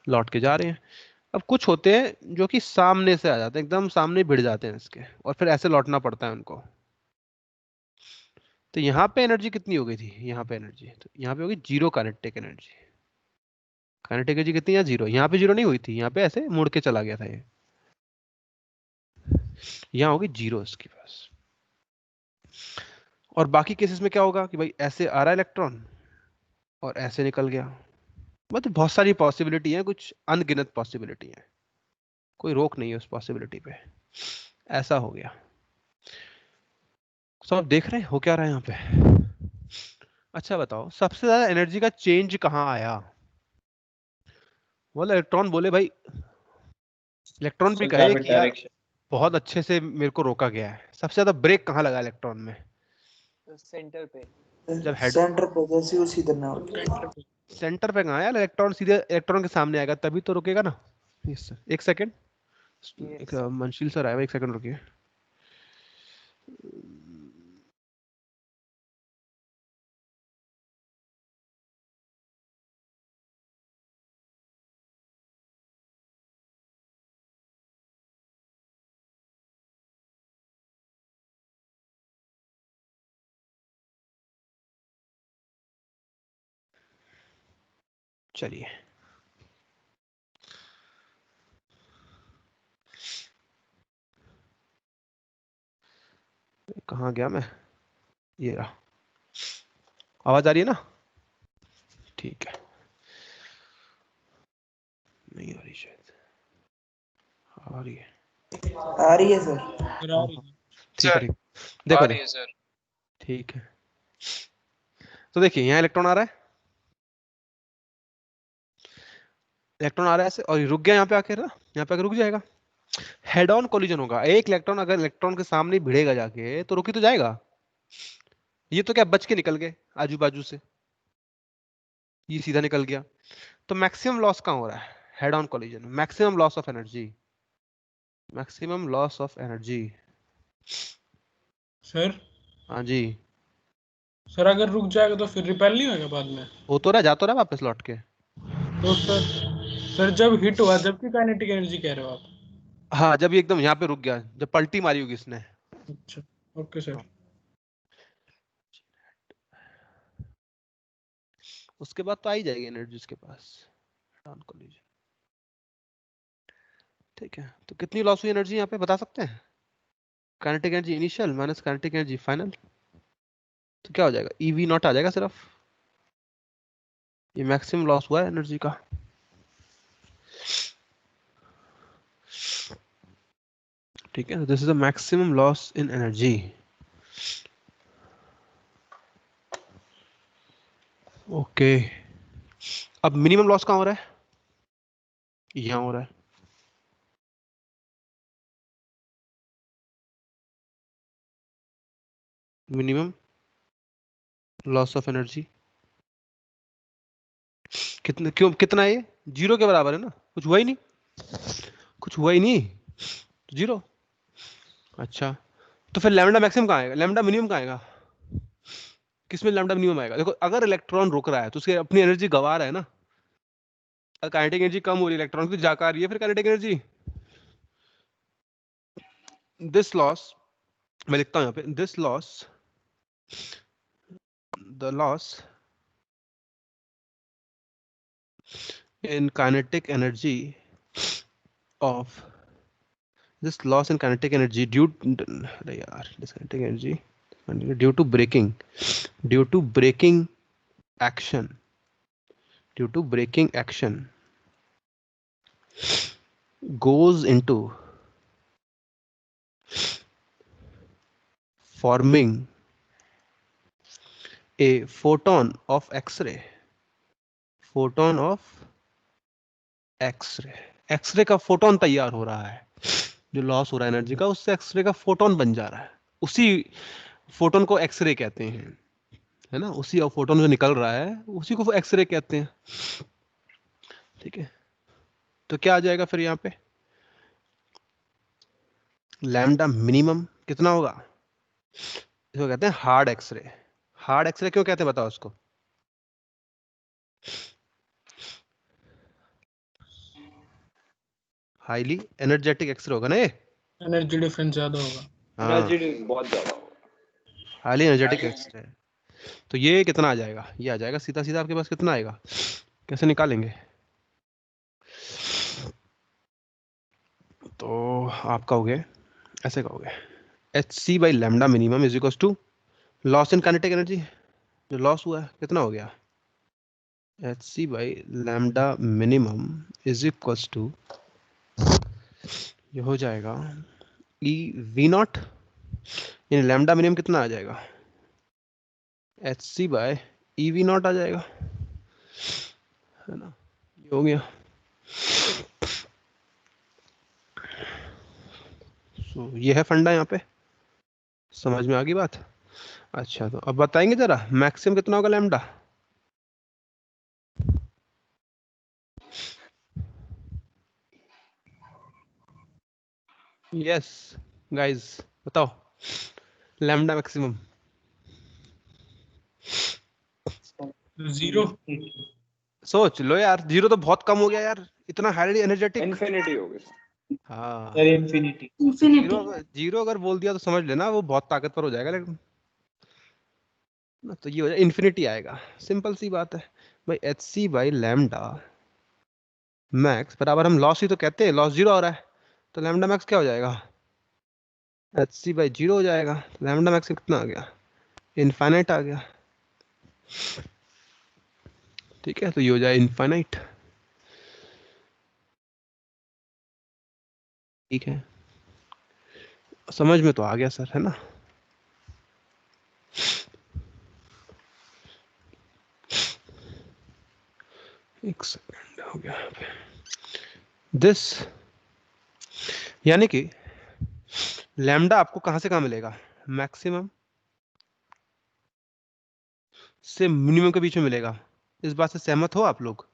लौट के जा रहे हैं। अब कुछ होते हैं जो कि सामने से आ जाते हैं, एकदम सामने भिड़ जाते हैं इसके, और फिर ऐसे लौटना पड़ता है उनको। तो यहाँ पे एनर्जी कितनी हो गई थी, यहाँ पे एनर्जी, तो यहाँ पे होगी zero kinetic energy. Kinetic energy कितनी है, जीरो। यहाँ पे जीरो नहीं हुई थी, यहाँ पे ऐसे मुड़ के चला गया था ये, यहाँ होगी जीरो इसके पास। और बाकी केसेस में क्या होगा कि भाई ऐसे आ रहा है इलेक्ट्रॉन और ऐसे निकल गया, मतलब बहुत सारी पॉसिबिलिटी है, कुछ अनगिनत पॉसिबिलिटी है, कोई रोक नहीं है उस पॉसिबिलिटी पे, ऐसा हो गया। सब आप देख रहे हैं हो क्या रहा है यहाँ पे। अच्छा बताओ, सबसे ज्यादा एनर्जी का चेंज कहाँ आया? बोले इलेक्ट्रॉन, बोले भाई इलेक्ट्रॉन भी कहे कि यार बहुत अच्छे से मेरे को रोका गया है, सबसे ज्यादा ब्रेक कहाँ लगा इलेक्ट्रॉन में? सेंटर पे, जब हेड सेंटर पे जैसे उसी तरह होता है। सेंटर पे कहाँ यार, इलेक्ट्रॉन सीधे इलेक्ट्रॉन के सामने आएगा तभी तो रुकेगा ना। यस सर, एक सेकंड, एक मनशील सर आया, एक सेकंड रुकिए। चलिए, कहाँ गया मैं, ये रहा, आवाज आ रही है ना? ठीक है, नहीं आ रही शायद, आ रही है, आ रही है सर। ठीक है, ठीक, देखो आ रही है सर। ठीक है। तो देखिए यहाँ इलेक्ट्रॉन आ रहा है, इलेक्ट्रॉन आ रहा है ऐसे, और ये रुक गया यहाँ पे आकर ना, यहाँ पे आकर रुक जाएगा, हेड ऑन कोलिजन होगा। एक इलेक्ट्रॉन अगर इलेक्ट्रॉन के सामने भिड़ेगा जाके तो रुकी तो जाएगा, ये तो क्या बच के निकल गए आजू बाजू से, ये सीधा निकल गया। तो मैक्सिमम लॉस कहाँ हो रहा है, head on collision, maximum loss of energy, maximum loss of energy. Sir हाँ जी, सर अगर रुक जाएगा तो फिर रिपेल नहीं होगा बाद में? हो तो रहा, जा तो रहा वापस लौट के, तो सर जब हिट हुआ जब की काइनेटिक एनर्जी कह रहे हो आप? हाँ, जब ये एकदम यहाँ पे रुक गया, जब पलटी मारी होगी इसने। अच्छा, ओके सर। उसके बाद तो आ ही जाएगी एनर्जी इसके पास। डाउन कर लीजिए। ठीक है, तो कितनी लॉस हुई एनर्जी यहाँ पे बता सकते हैं? Kinetic energy initial minus kinetic energy final, तो क्या हो जाएगा? ईवी नॉट आ जाएगा सिर्फ। ये मैक्सिमम लॉस हुआ है एनर्जी का। ठीक है, this is the maximum loss in energy. Okay, अब मिनिमम लॉस कहाँ हो रहा है? यहाँ हो रहा है। मिनिमम लॉस ऑफ एनर्जी कितना, क्यों कितना है? ये 0 के बराबर है ना, कुछ हुआ ही नहीं, कुछ हुआ ही नहीं, तो 0। अच्छा, तो फिर लैम्डा मैक्सिमम कहाँ आएगा, लैम्डा मिनिमम कहाँ आएगा? किसमें लैम्डा मिनिमम आएगा? देखो, अगर इलेक्ट्रॉन रुक रहा है तो उसकी अपनी एनर्जी गंवा रहा है ना। काइनेटिक एनर्जी कम हो रही है, इलेक्ट्रॉन की जाकर आ रही है, फिर काइनेटिक एनर्जी। दिस लॉस, मैं लिखता हूं यहाँ पे, this loss, the loss in kinetic energy of this loss in kinetic energy due this kinetic energy due to breaking action goes into forming a photon of X-ray X-ray का photon तैयार हो रहा है। जो लॉस हो रहा है energy का, उससे एक्सरे का फोटोन बन जा रहा है। उसी फोटोन को एक्सरे कहते हैं, है ना। उसी फोटोन जो निकल रहा है उसी को एक्सरे कहते हैं। ठीक है, तो क्या आ जाएगा फिर यहाँ पे? लैम्डा मिनिमम कितना होगा? इसको कहते हैं हार्ड एक्सरे। हार्ड एक्सरे क्यों कहते हैं बताओ उसको? हाईली एनर्जेटिक एक्सरे होगा ना ये। एनर्जी डिफरेंस ज्यादा होगा। हाँ, एनर्जी बहुत ज्यादा होगा। Highly energetic X-ray. तो ये कितना आ जाएगा? ये आ जाएगा सीधा सीधा आपके पास कितना आएगा, कैसे निकालेंगे? तो आप कहोगे, ऐसे कहोगे, H C by lambda minimum is equal to loss in kinetic energy. जो लॉस हुआ है कितना हो गया? H C by lambda minimum is equal to, ये हो जाएगा ई वी नॉट, यानी लैम्डा मिनिमम कितना आ जाएगा? H C by E V naught आ जाएगा, है ना। ये हो गया। सो ये है फंडा, यहाँ पे समझ में आ गई बात? अच्छा, तो अब बताएंगे जरा मैक्सिमम कितना होगा लैम्डा? यस गाइस, बताओ लैम्डा मैक्सिमम। 0। सोच लो यार, 0 तो बहुत कम हो गया यार, इतना हाईली एनर्जेटिक। इन्फिनिटी हो गई। हाँ, सर इन्फिनिटी। जीरो अगर बोल दिया तो समझ लेना वो बहुत ताकतवर हो जाएगा, लेकिन ना तो ये हो जाए इन्फिनिटी आएगा। सिंपल सी बात है भाई, H C by lambda max बराबर, हम लॉस ही तो कहते हैं, लॉस 0 हो रहा है, तो लैम्डा मैक्स क्या हो जाएगा? एच सी बाई 0 हो जाएगा। तो लैम्डा मैक्स कितना आ गया? इनफाइनाइट आ गया। ठीक है, तो ये हो जाए इनफाइनाइट। ठीक है, समझ में तो आ गया सर, है ना। एक सेकंड हो गया यहाँ पे। दिस यानी कि लैम्डा आपको कहां से कहां मिलेगा? मैक्सिमम से मिनिमम के बीच में मिलेगा। इस बात से सहमत हो आप लोग?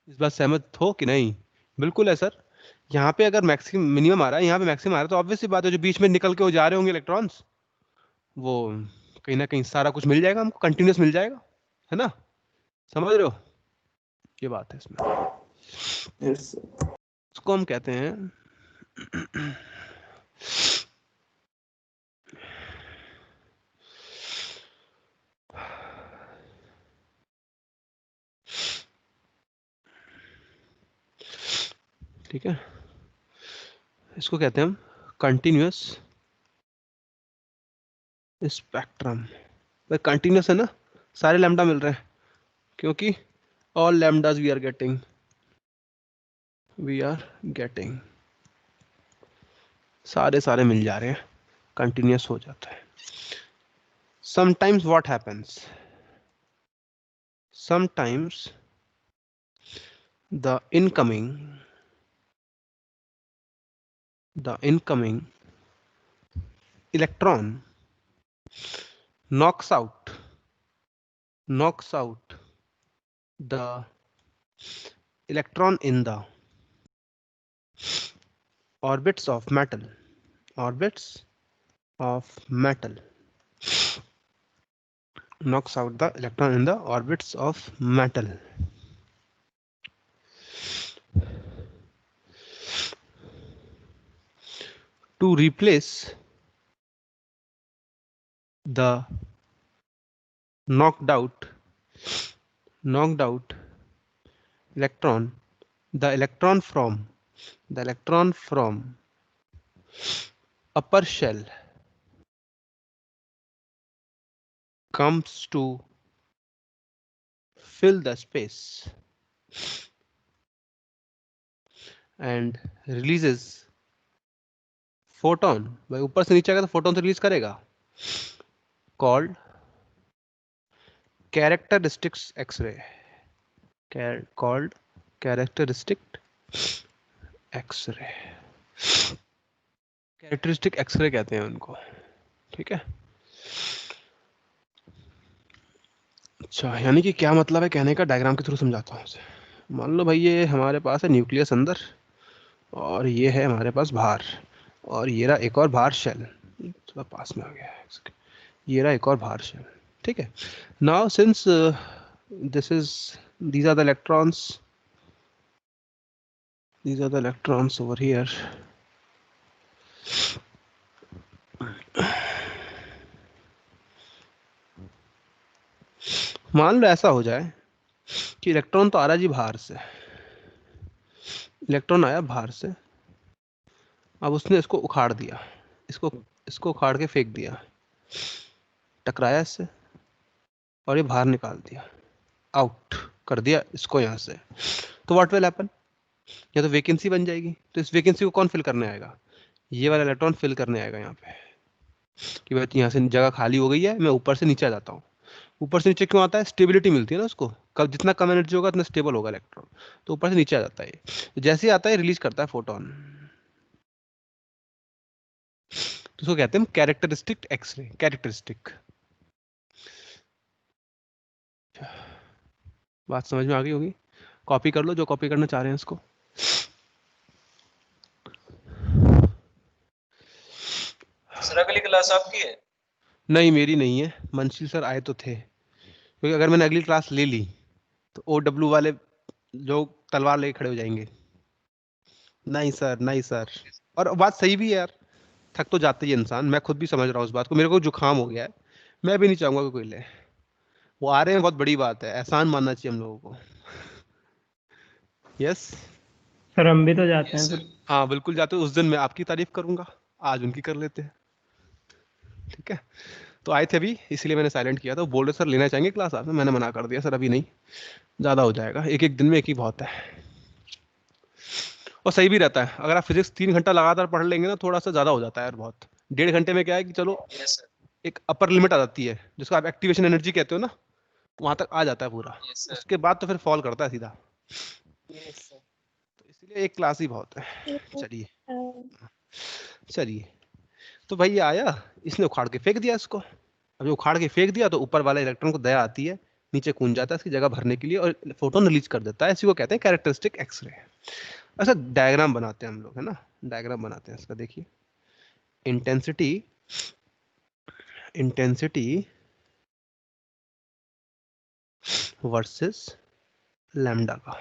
इस बात सहमत हो कि नहीं? बिल्कुल है सर। यहाँ पे अगर मैक्सिमम मिनिमम आ रहा है, यहाँ पे मैक्सिमम आ रहा है, तो ऑब्वियस सी बात है जो बीच में निकल के वो जा रहे होंगे इलेक्ट्रॉन्स, वो कहीं ना कहीं सारा कुछ मिल जाएगा हमको, कंटिन्यूस मिल जाएगा, है ना। समझ रहे हो, ये बात है इसमें। Yes sir. इसको हम कहते हैं ठीक है, इसको कहते हैं हम कंटिन्यूअस स्पेक्ट्रम। भाई कंटिन्यूअस है ना, सारे लैम्डा मिल रहे हैं, क्योंकि ऑल लैम्डास वी आर गेटिंग सारे मिल जा रहे हैं, कंटिन्यूअस हो जाता है। Sometimes what happens, sometimes the incoming electron knocks out the electron in the orbits of metal knocks out the electron in the orbits of metal. To replace the knocked out electron, the electron from upper shell comes to fill the space and releases photon. भाई ऊपर से नीचे आएगा तो photon तो release करेगा, called characteristic X-ray, called characteristic X-ray, characteristic X-ray कहते हैं उनको, ठीक है। अच्छा, यानी कि क्या मतलब है कहने का, डायग्राम के थ्रू समझाता हूँ उसे। मान लो भाई ये हमारे पास है न्यूक्लियस अंदर, और ये है हमारे पास बाहर, और ये रहा एक और बाहर शेल, थोड़ा पास में आ गया है, ये रहा एक और बाहर शेल, ठीक है। Now since these are the electrons over here. मान लो ऐसा हो जाए कि इलेक्ट्रॉन तो आ रहा जी बाहर से, इलेक्ट्रॉन आया बाहर से, अब उसने इसको उखाड़ दिया, इसको उखाड़ के फेंक दिया, टकराया इससे और ये बाहर निकाल दिया, आउट कर दिया इसको यहाँ से, तो व्हाट विल हैपन, या तो वैकेंसी बन जाएगी। तो इस वैकेंसी को कौन फिल करने आएगा, ये वाला इलेक्ट्रॉन फिल करने आएगा यहाँ पे, कि भाई यहाँ से जगह खाली हो गई है, मैं ऊपर से नीचे आ जाता हूँ। ऊपर से नीचे क्यों आता है, स्टेबिलिटी मिलती है ना उसको, कब जितना कम एनर्जी होगा उतना स्टेबल होगा इलेक्ट्रॉन, तो ऊपर से नीचे आ जाता है। तो जैसे ही आता है रिलीज करता है फोटोन, तो उसको कहते हैं कैरेक्टरिस्टिक एक्सरे, कैरेक्टरिस्टिक। बात समझ में आ गई होगी, कॉपी कर लो जो कॉपी करना चाह रहे हैं इसको। सर अगली क्लास आपकी है? नहीं मेरी नहीं है, मनशील सर आए तो थे, क्योंकि अगर मैंने अगली क्लास ले ली तो OW वाले जो तलवार लेके खड़े हो जाएंगे। नहीं सर, नहीं सर, और बात सही भी है यार, थक तो जाते ही इंसान, मैं खुद भी समझ रहा हूँ उस बात को, मेरे को जुकाम हो गया है, मैं भी नहीं चाहूंगा कि कोई ले, वो आ रहे हैं बहुत बड़ी बात है, एहसान मानना चाहिए हम लोगों को। यस सर हम भी तो जाते हैं यस फिर। सर। हाँ बिल्कुल जाते हो, उस दिन मैं आपकी तारीफ करूंगा, आज उनकी कर लेते हैं, ठीक है। तो आए थे अभी, इसलिए मैंने साइलेंट किया था, वो बोल रहे सर लेना चाहेंगे क्लास आप, मैंने मना कर दिया सर अभी नहीं, ज़्यादा हो जाएगा, एक एक दिन में एक ही बहुत है, और सही भी रहता है, अगर आप फिजिक्स 3 घंटा लगातार पढ़ लेंगे ना, थोड़ा सा ज़्यादा हो जाता है यार, बहुत 1.5 घंटे में क्या है कि चलो यस सर। एक अपर लिमिट आ जाती है, जिसको आप एक्टिवेशन एनर्जी कहते हो ना, वहां तक आ जाता है पूरा, यस सर। उसके बाद तो फिर फॉल करता है सीधा, यस सर। तो इसलिए एक क्लास ही बहुत है। ये, चलिए अ, चलिए, तो भाई ये आया, इसने उखाड़ के फेंक दिया इसको, अब जो उखाड़ के फेंक दिया तो ऊपर वाले इलेक्ट्रॉन को दया आती है, नीचे कूद जाता है इसकी जगह भरने के लिए, और फोटोन रिलीज कर देता है, इसी को कहते हैं कैरेक्टरिस्टिक एक्सरे। ऐसा डायग्राम बनाते हैं हम लोग, है ना, डायग्राम बनाते हैं इसका, देखिए इंटेंसिटी वर्सेस लैम्डा का,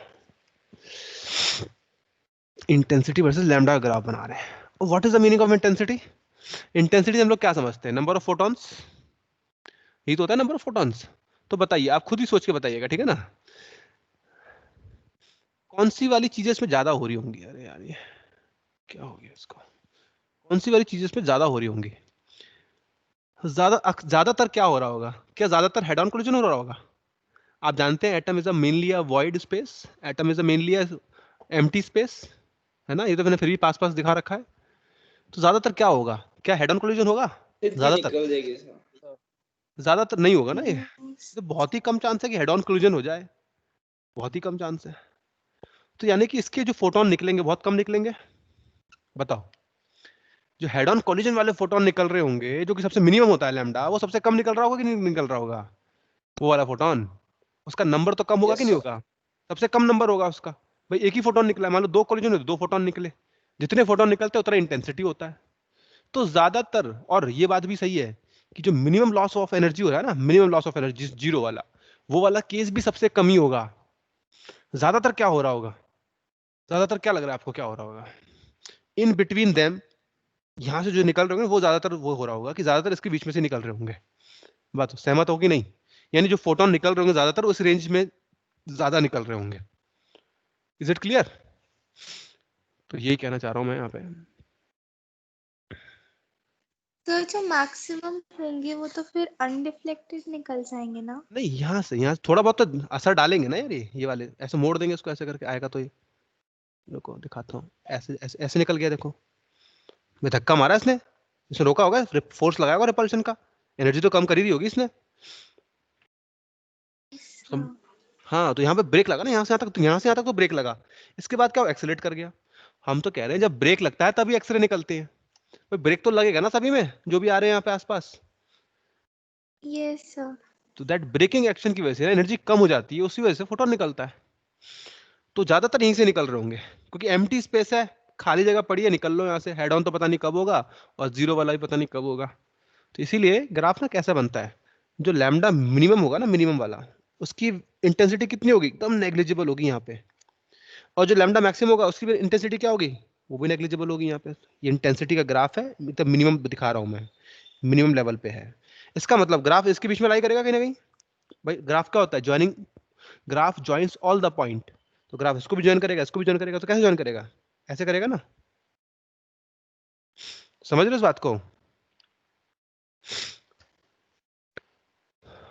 इंटेंसिटी वर्सेस लैम्डा का ग्राफ बना रहे हैं। What is the meaning of intensity? Intensity हम लोग क्या समझते हैं? नंबर ऑफ फोटॉन्स, यही तो होता है नंबर ऑफ फोटॉन्स। तो बताइए, आप खुद ही सोच के बताइएगा, ठीक है ना? कौन सी वाली चीजें इसमें ज्यादा हो रही होंगी? अरे यार ये क्या हो गया इसको? कौन सी वाली चीजें इसमें ज्यादा हो रही होंगी? ज्यादातर क्या हो रहा होगा? क्या ज्यादातर हेड ऑन कोलिजन हो रहा होगा? आप जानते हैं atom is a mainly a void space, atom is a mainly a empty space, है ना? ये तो मैंने फिर भी पास पास दिखा रखा है। तो ज्यादातर क्या होगा? क्या हेड ऑन कोलिजन होगा? इतनी ज्यादातर निकल जाएगी सर। ज्यादातर नहीं होगा ना ये Yes. तो बहुत ही कम चांस है कि हेड ऑन कोलिजन हो जाए, बहुत ही कम चांस है। तो यानी कि इसके जो फोटोन निकलेंगे बहुत कम निकलेंगे। बताओ, जो हेड ऑन कोलिजन वाले फोटोन निकल रहे होंगे, जो कि सबसे मिनिमम होता है लैम्डा, वो सबसे कम निकल रहा होगा कि नहीं निकल रहा होगा? वो वाला फोटोन, उसका नंबर तो कम होगा कि यस नहीं सर। होगा? सबसे कम नंबर होगा उसका। भाई एक ही फोटोन निकला है, मान लो दो कोलिजन है तो दो फोटोन निकले, जितने फोटोन निकलते हैं उतना इंटेंसिटी होता है। तो ज्यादातर, और ये बात भी सही है कि जो मिनिमम लॉस ऑफ एनर्जी हो रहा है ना, minimum loss of energy zero वाला, वो वाला केस भी सबसे कम ही होगा। ज्यादातर क्या हो रहा होगा? ज्यादातर क्या लग रहा है आपको क्या हो रहा होगा? इन बिटवीन देम, यहाँ से जो निकल रहे होंगे वो ज्यादातर वो हो रहा होगा कि ज्यादातर इसके बीच में से निकल रहे होंगे। बात सहमत हो कि नहीं? यानी जो फोटोन निकल रहे होंगे ज्यादातर उस रेंज में ज्यादा निकल रहे होंगे। Is it clear? तो यही कहना चाह रहा हूं मैं यहाँ पे। तो जो मैक्सिमम होंगे वो तो फिर अनडिफ्लेक्टेड निकल जाएंगे ना? नहीं, यहाँ से यहाँ थोड़ा बहुत तो असर डालेंगे ना यार, ये वाले ऐसे मोड़ देंगे इसको, ऐसे करके आएगा। तो ये देखो दिखाता हूँ, ऐसे ऐसे ऐसे निकल गया। देखो मैं धक्का मारा इसने, इसने रोका होगा, फोर्स लगाया होगा रिपल्शन का, एनर्जी तो कम कर ही रही होगी इसने। सम, हाँ। हाँ, तो यहाँ पे ब्रेक लगा ना, यहाँ से यहाँ तक, तो यहाँ से यहाँ तक तो ब्रेक लगा। इसके बाद क्या एक्सेलेरेट कर गया। हम तो कह रहे हैं जब ब्रेक लगता है तभी एक्सरे निकलते हैं। भाई ब्रेक तो लगेगा ना सभी में जो भी आ रहे हैं यहाँ पे आसपास। Yes sir. तो दैट ब्रेकिंग एक्शन की वजह से एनर्जी कम हो जाती है, उसी वजह से फोटोन निकलता है। तो ज्यादातर यहीं से निकल रहे होंगे क्योंकि एम्प्टी स्पेस है, खाली जगह पड़ी है, निकल लो यहाँ से। हेड ऑन तो पता नहीं कब होगा और जीरो वाला भी पता नहीं कब होगा। तो इसीलिए ग्राफ ना कैसा बनता है, जो लैम्डा मिनिमम होगा ना, मिनिमम वाला, उसकी इंटेंसिटी कितनी होगी? एकदम नेग्लिजिबल होगी यहाँ पे। और जो लैम्डा मैक्सिमम होगा उसकी इंटेंसिटी क्या होगी? वो भी नेग्लिजिबल होगी यहाँ पे। ये इंटेंसिटी का ग्राफ है, मतलब मिनिमम दिखा रहा हूँ मैं, मिनिमम लेवल पे है। इसका मतलब ग्राफ इसके बीच में लाई करेगा कहीं ना कहीं। भाई ग्राफ क्या होता है? Joining, graph joins all the point. तो ग्राफ इसको भी ज्वाइन करेगा, इसको भी ज्वाइन करेगा। तो कैसे ज्वाइन करेगा? ऐसे करेगा ना। समझ रहे हो इस बात को?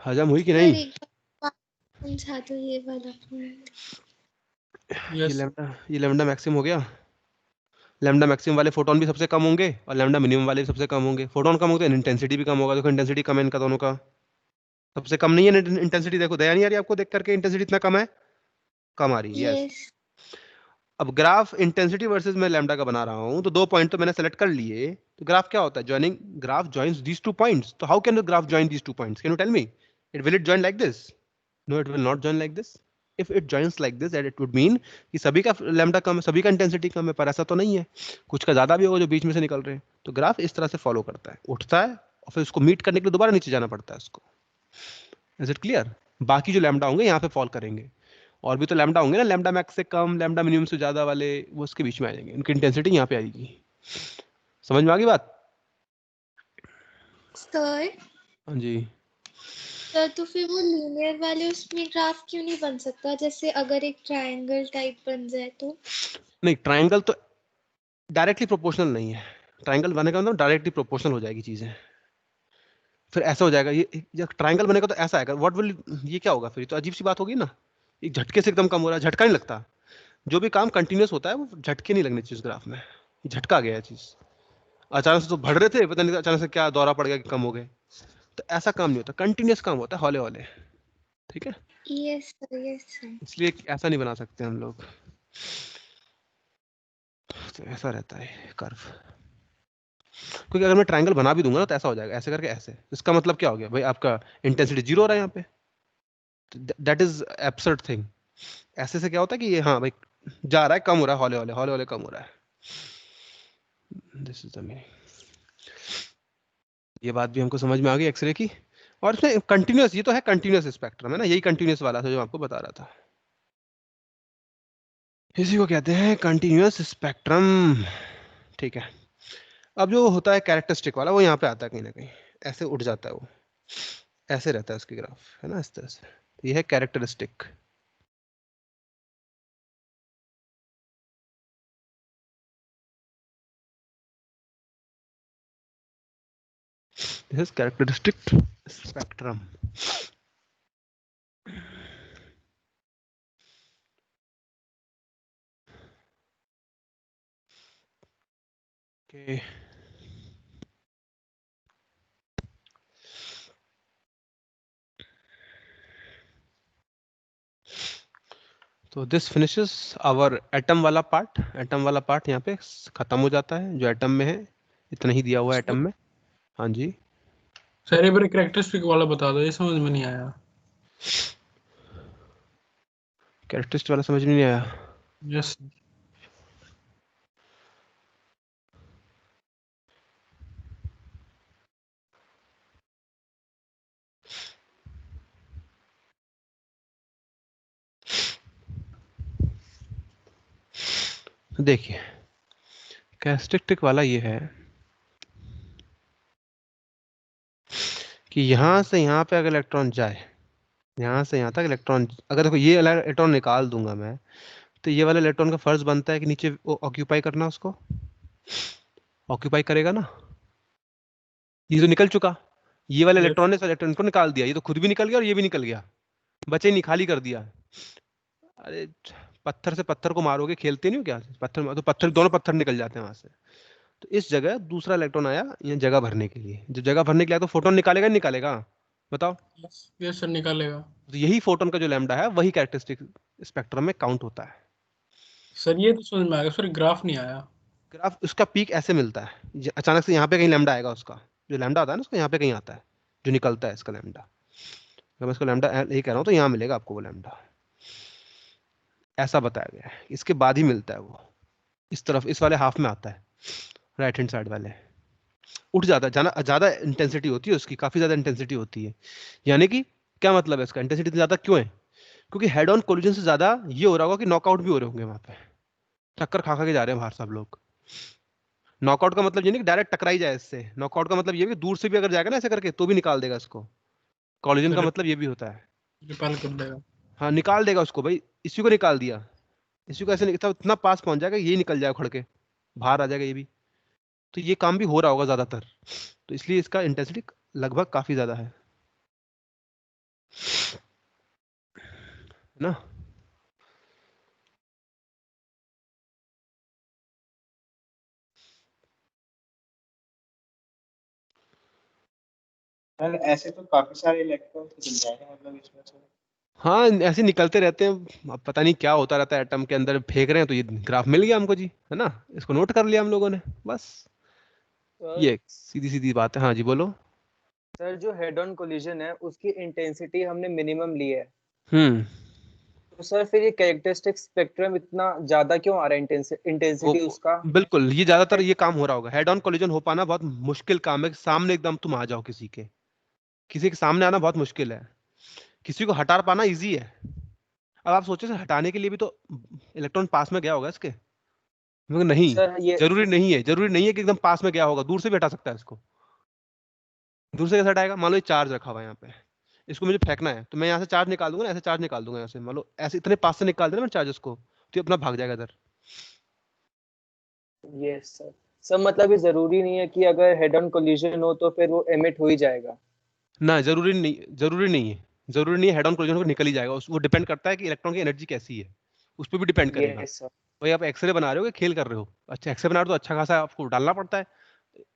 हजम हुई कि नहीं? सर एक बार समझा दो ये वाला पॉइंट। यस ये लैम्डा मैक्सिमम हो गया। लैम्डा मैक्सिमम वाले फोटोन भी सबसे कम होंगे और लैम्डा मिनिमम वाले भी सबसे कम होंगे। फोटोन कम होगा तो इंटेंसिटी भी कम होगा। देखो इंटेंसिटी कम है इनका दोनों का, सबसे कम नहीं है इंटेंसिटी। देखो दया नहीं आ रही आपको देख करके? इंटेंसिटी इतना कम है, कम आ रही है। यस। यस। अब ग्राफ इंटेंसिटी वर्सेस मैं लैम्डा का बना रहा हूं, तो दो पॉइंट तो मैंने सेलेक्ट कर लिए। तो ग्राफ क्या होता है? Joining, graph joins these two points. तो how can the graph join these two points? Can you tell me? It will it join like this? No, it will not join like this. If it joins like this, it would mean कि सभी का lambda कम है, सभी का intensity कम है। पर ऐसा तो नहीं है, कुछ का ज्यादा भी होगा जो बीच में से निकल रहे हैं। तो ग्राफ इस तरह से फॉलो करता है, उठता है और फिर उसको मीट करने के लिए दोबारा नीचे जाना पड़ता है उसको। Is it clear? बाकी जो लैम्डा होंगे यहाँ पे फॉल करेंगे, और भी तो लैम्डा होंगे ना, लैम्डा मैक्स से कम, लैम्डा मिनिमम से ज्यादा वाले, वो उसके बीच में आ जाएंगे, उनकी इंटेंसिटी यहाँ पे आएगी। समझ में आ गई बात? सर हाँ जी। सर तो फिर वो लीनियर वाले उसमें ग्राफ क्यों नहीं बन सकता? जैसे अगर एक ट्रायंगल टाइप बन जाए तो? नहीं, ट्राइंगल तो डायरेक्टली प्रोपोर्शनल नहीं है। ट्राइंगल बनने का मतलब डायरेक्टली प्रोपोर्शनल हो जाएगी चीजें। फिर ऐसा हो जाएगा, ये ट्राइंगल बनेगा तो ऐसा आएगा। व्हाट विल, ये क्या होगा फिर? तो अजीब सी बात होगी ना। एक झटके से एकदम कम हो रहा है, झटका नहीं लगता। जो भी काम कंटिन्यूस होता है वो झटके नहीं लगने चाहिए उस ग्राफ में। ये झटका गया है चीज, अचानक से तो बढ़ रहे थे, पता नहीं अचानक से क्या दौरा पड़ गया कि कम हो गए। तो ऐसा काम नहीं होता, कंटिन्यूस काम होता है, हौले हौले। ठीक है, यस सर, यस सर। इसलिए ऐसा नहीं बना सकते हम लोग। तो ऐसा रहता है कर्व। क्योंकि अगर मैं ट्रायंगल बना भी दूंगा ना तो ऐसा हो जाएगा, ऐसे करके ऐसे। इसका मतलब क्या हो गया भाई? आपका इंटेंसिटी जीरो हो रहा है यहाँ पे। That is absurd thing. ऐसे से क्या होता है कि ये, हाँ भाई, जा रहा है, कम हो रहा है, हौले हौले हौले हौले कम हो रहा है। This is the meaning. ये बात भी हमको समझ में आ गई एक्सरे की। और इसमें कंटिन्यूस, ये तो है कंटिन्यूस स्पेक्ट्रम है ना, यही कंटिन्यूस वाला था जो आपको बता रहा था, इसी को कहते हैं कंटिन्यूस स्पेक्ट्रम। ठीक है, अब जो होता है कैरेक्टरिस्टिक वाला वो यहाँ पे आता है कहीं ना कहीं, ऐसे उठ जाता है वो, ऐसे रहता है उसकी ग्राफ, है ना, इस तरह से। तो ये है characteristic. This is characteristic spectrum. Okay, तो दिस फिनिशेस आवर एटम वाला पार्ट। एटम वाला पार्ट यहाँ पे खत्म हो जाता है, जो एटम में है इतना ही दिया हुआ है एटम में। हाँ जी, सर एक बार कैरेक्टरिस्टिक वाला बता दो, ये समझ में नहीं आया। कैरेक्टरिस्टिक वाला समझ में नहीं आया। यस। देखिए, कैरेक्टरिस्टिक वाला ये है कि यहाँ से यहाँ पे अगर इलेक्ट्रॉन जाए, यहाँ से यहाँ तक इलेक्ट्रॉन, अगर देखो ये इलेक्ट्रॉन निकाल दूंगा मैं, तो ये वाला इलेक्ट्रॉन का फर्ज बनता है कि नीचे वो ऑक्यूपाई करना, उसको ऑक्यूपाई करेगा ना। ये तो निकल चुका, ये वाला इलेक्ट्रॉन ने इस इलेक्ट्रॉन को निकाल दिया, ये तो खुद भी निकल गया और ये भी निकल गया, बचे नहीं, खाली कर दिया। अरे पत्थर से पत्थर को मारोगे, खेलते नहीं हो क्या, पत्थर तो पत्थर, दोनों पत्थर निकल जाते हैं वहां से। तो इस जगह दूसरा इलेक्ट्रॉन आया ये जगह भरने के लिए। जब जगह भरने के लिए आया, तो फोटोन निकालेगा नहीं निकालेगा, बताओ। यस सर, निकालेगा। तो यही फोटोन का जो लैम्डा है वही कैरेक्टरिस्टिक स्पेक्ट्रम में काउंट होता है। सर ये तो समझ में आ गया, सर ग्राफ नहीं आया। ग्राफ उसका पीक ऐसे मिलता है, अचानक से यहाँ पे कहीं लैम्डा आएगा, उसका जो लैम्डा आता है ना उसका यहाँ पे कहीं आता है, जो निकलता है इसका लैम्डा। अगर मैं इसका लैम्डा यही कह रहा हूँ तो यहाँ मिलेगा आपको वो लैम्डा, ऐसा बताया गया है। इसके बाद ही मिलता है वो, इस तरफ इस वाले हाफ में आता है, राइट हैंड साइड वाले उठ जाता है, जाना ज्यादा इंटेंसिटी होती है उसकी, काफी ज्यादा इंटेंसिटी होती है। यानी कि क्या मतलब है इसका, इंटेंसिटी ज्यादा क्यों है? क्योंकि हेड ऑन कोलिजन से ज्यादा ये हो रहा होगा कि नॉकआउट भी हो रहे होंगे वहां पे, टक्कर खा खा के जा रहे हैं बाहर सब लोग। नॉकआउट का मतलब ये नहीं कि डायरेक्ट टकराई जाए इससे, नॉकआउट का मतलब ये कि दूर से भी अगर जाएगा ना ऐसे करके तो भी निकाल देगा इसको। कोलिजन का मतलब ये भी होता है, रिपेल कर देगा। हाँ निकाल देगा उसको भाई, इसी को निकाल दिया, इसी को ऐसे इतना पास पहुंच जाएगा ये निकल जाएगा, उखड़ के बाहर आ जाएगा ये भी। तो ये काम भी हो रहा होगा ज्यादातर, तो इसलिए इसका इंटेंसिटी लगभग काफी ज्यादा है ना। सर ऐसे तो काफी सारे इलेक्ट्रॉन निकल जाएंगे मतलब इसमें से। हाँ ऐसे निकलते रहते हैं, अब पता नहीं क्या होता रहता है एटम के अंदर, फेंक रहे हैं तो ये ग्राफ मिल गया हमको जी, है ना, इसको नोट कर लिया हम लोगों ने बस। सर ये सीधी सीधी बात है। हाँ जी बोलो। सर जो हेड ऑन कोलिजन है उसकी इंटेंसिटी हमने मिनिमम ली है, हम्म, तो सर फिर ये कैरेक्टरिस्टिक स्पेक्ट्रम इतना ज्यादा क्यों आ रहा है इंटेंसिटी उसका? बिल्कुल, ये ज्यादातर ये काम हो रहा होगा, हेड ऑन कोलिजन हो पाना बहुत मुश्किल काम है, सामने एकदम तुम आ जाओ किसी के, किसी के सामने आना बहुत मुश्किल है, किसी को हटा पाना इजी है। अब आप सोचो हटाने के लिए भी तो इलेक्ट्रॉन पास में गया होगा इसके, मगर नहीं, सर ये जरूरी नहीं है, जरूरी नहीं है कि एकदम पास में गया होगा, दूर से भी हटा सकता है इसको। दूर से कैसे हटाएगा? मान लो ये चार्ज रखा हुआ है यहाँ पे, इसको मुझे फेंकना है तो मैं यहाँ से चार्ज निकाल दूंगा ना, ऐसे चार्ज निकाल दूंगा यहाँ से, मान लो ऐसे इतने पास से निकाल देना मैं चार्ज उसको, तो ये अपना भाग जाएगा इधर। सर सर मतलब ये जरूरी नहीं है कि अगर हेड ऑन कोलिजन हो तो फिर वो एमिट हो ही जाएगा। ना जरूरी नहीं, जरूरी नहीं है, जरूरी नहीं है हेड ऑन कोलिजन को निकल ही जाएगा, वो डिपेंड करता है कि इलेक्ट्रॉन की एनर्जी कैसी है, उस पर भी डिपेंड करेगा। सर भाई आप एक्सरे बना रहे हो कि खेल कर रहे हो? अच्छा एक्सरे बना रहे हो तो अच्छा खासा आपको डालना पड़ता है,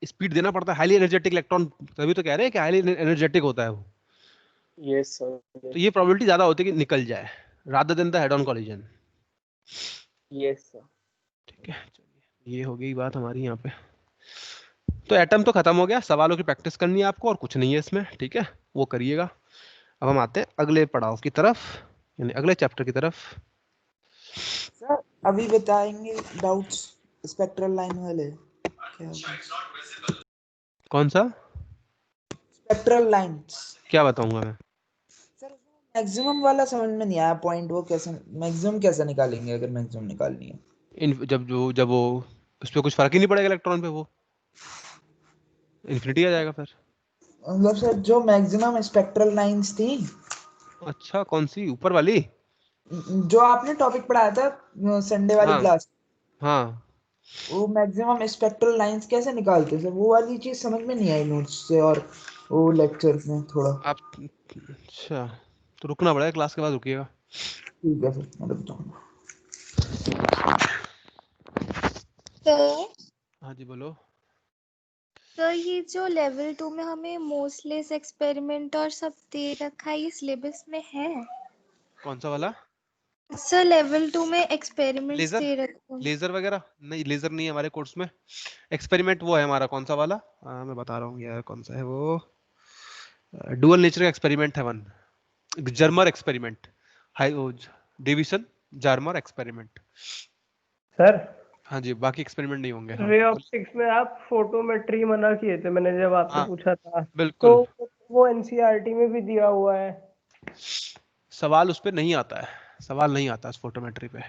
स्पीड देना पड़ता है, हाईली एनर्जेटिक इलेक्ट्रॉन, तभी तो कह रहे हैं कि हाईली एनर्जेटिक होता है वो। सर तो ये प्रोबेबिलिटी ज्यादा होती है कि निकल जाए rather than the head on collision. Sir ठीक है, चलिए ये हो गई बात हमारी यहाँ पे। तो एटम तो खत्म हो गया, सवालों की प्रैक्टिस करनी है आपको और कुछ नहीं है इसमें, ठीक है, वो करिएगा। अब हम आते हैं अगले पड़ाव की तरफ, यानी अगले चैप्टर की तरफ। सर अभी बताएंगे डाउट्स स्पेक्ट्रल लाइन वाले क्या होगा? कौन सा? Spectral lines. क्या बताऊंगा मैं? सर मैक्सिमम वाला समझ में नहीं आया पॉइंट, वो कैसे मैक्सिमम कैसे निकालेंगे अगर मैक्सिमम निकालनी है? जब वो उस पर कुछ फर्क ही नहीं पड़ेगा इलेक्ट्रॉन पे, वो इन्फिनिटी आ जाएगा फिर। मतलब सर जो मैक्सिमम स्पेक्ट्रल लाइंस थी, अच्छा, कौन सी, ऊपर वाली? जो आपने टॉपिक पढ़ाया था संडे वाली हाँ क्लास, हाँ। वो मैक्सिमम स्पेक्ट्रल लाइंस कैसे निकालते थे, वो वाली चीज समझ में नहीं आई नोट्स से और वो लेक्चर में थोड़ा। आप, अच्छा, तो रुकना पड़ेगा, क्लास के बाद रुकिएगा। ठीक है सर, मैं बताऊंगा। तो हाँ जी बोलो। ये जो लेवल 2 में हमें मोस्टलेस एक्सपेरिमेंट और सब दे रखा है, ये सिलेबस में है? कौन सा वाला? सर लेवल 2 में एक्सपेरिमेंट्स लेजर? दे रखे हैं। लेजर वगैरह नहीं, लेजर नहीं है हमारे कोर्स में। एक्सपेरिमेंट वो है हमारा, कौन सा वाला? मैं बता रहा हूँ यार, कौन सा है वो। डुअल नेचर का एक्सपेरिमेंट है one, Germer experiment, high division Germer experiment. Sir हाँ जी, बाकी एक्सपेरिमेंट नहीं होंगे। हाँ रे ऑप्टिक्स में आप फोटोमेट्री मना किए थे, मैंने जब आपसे हाँ पूछा था। तो बिल्कुल। वो एनसीईआरटी में भी दिया हुआ है। सवाल उस पे नहीं आता है, सवाल नहीं आता है फोटोमेट्री पे।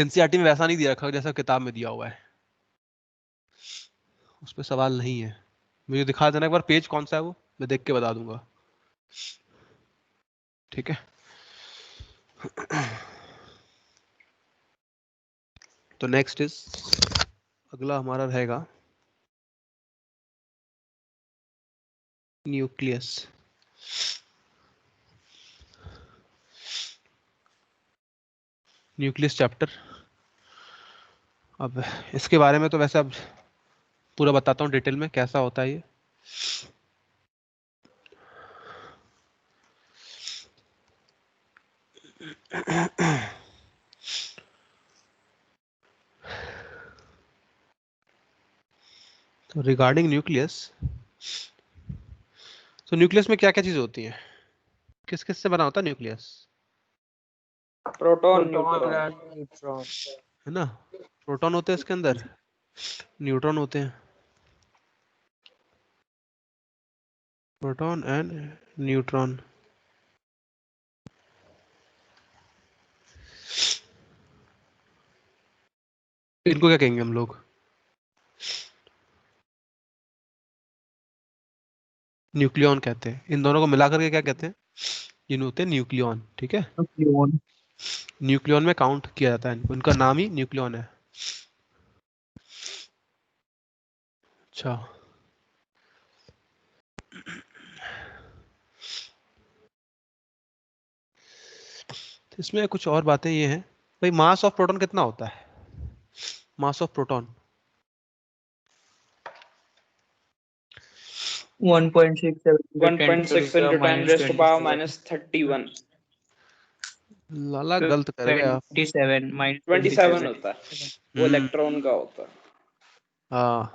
एनसीईआरटी में वैसा नहीं दिया रखा जैसा किताब में दिया हुआ है, उस पे सवाल नहीं है। मुझे दिखा देना एक बार पेज कौन सा है वो, मैं देख के बता दूंगा। ठीक है। तो नेक्स्ट इज, अगला हमारा रहेगा न्यूक्लियस। Nucleus chapter. अब इसके बारे में तो वैसे अब पूरा बताता हूँ डिटेल में कैसा होता है ये। तो रिगार्डिंग न्यूक्लियस, तो न्यूक्लियस में क्या क्या चीज होती है, किस किस से बना होता है nucleus? Proton proton neutron. And neutron. है ना? प्रोटॉन होते हैं इसके अंदर, न्यूट्रॉन होते हैं। Proton and neutron. इनको क्या कहेंगे हम लोग? न्यूक्लियॉन कहते हैं। इन दोनों को मिलाकर के क्या कहते हैं? ये होते हैं न्यूक्लियॉन। ठीक है, न्यूक्लियॉन में काउंट किया जाता है, उनका नाम ही न्यूक्लियॉन है। अच्छा, तो इसमें कुछ और बातें ये हैं भाई, मास ऑफ प्रोटॉन कितना होता है? Mass of proton 1.6 into 10 raised to power minus 31। लाला गलत कर गया। 27 होता है, वो इलेक्ट्रॉन का होता है। हाँ,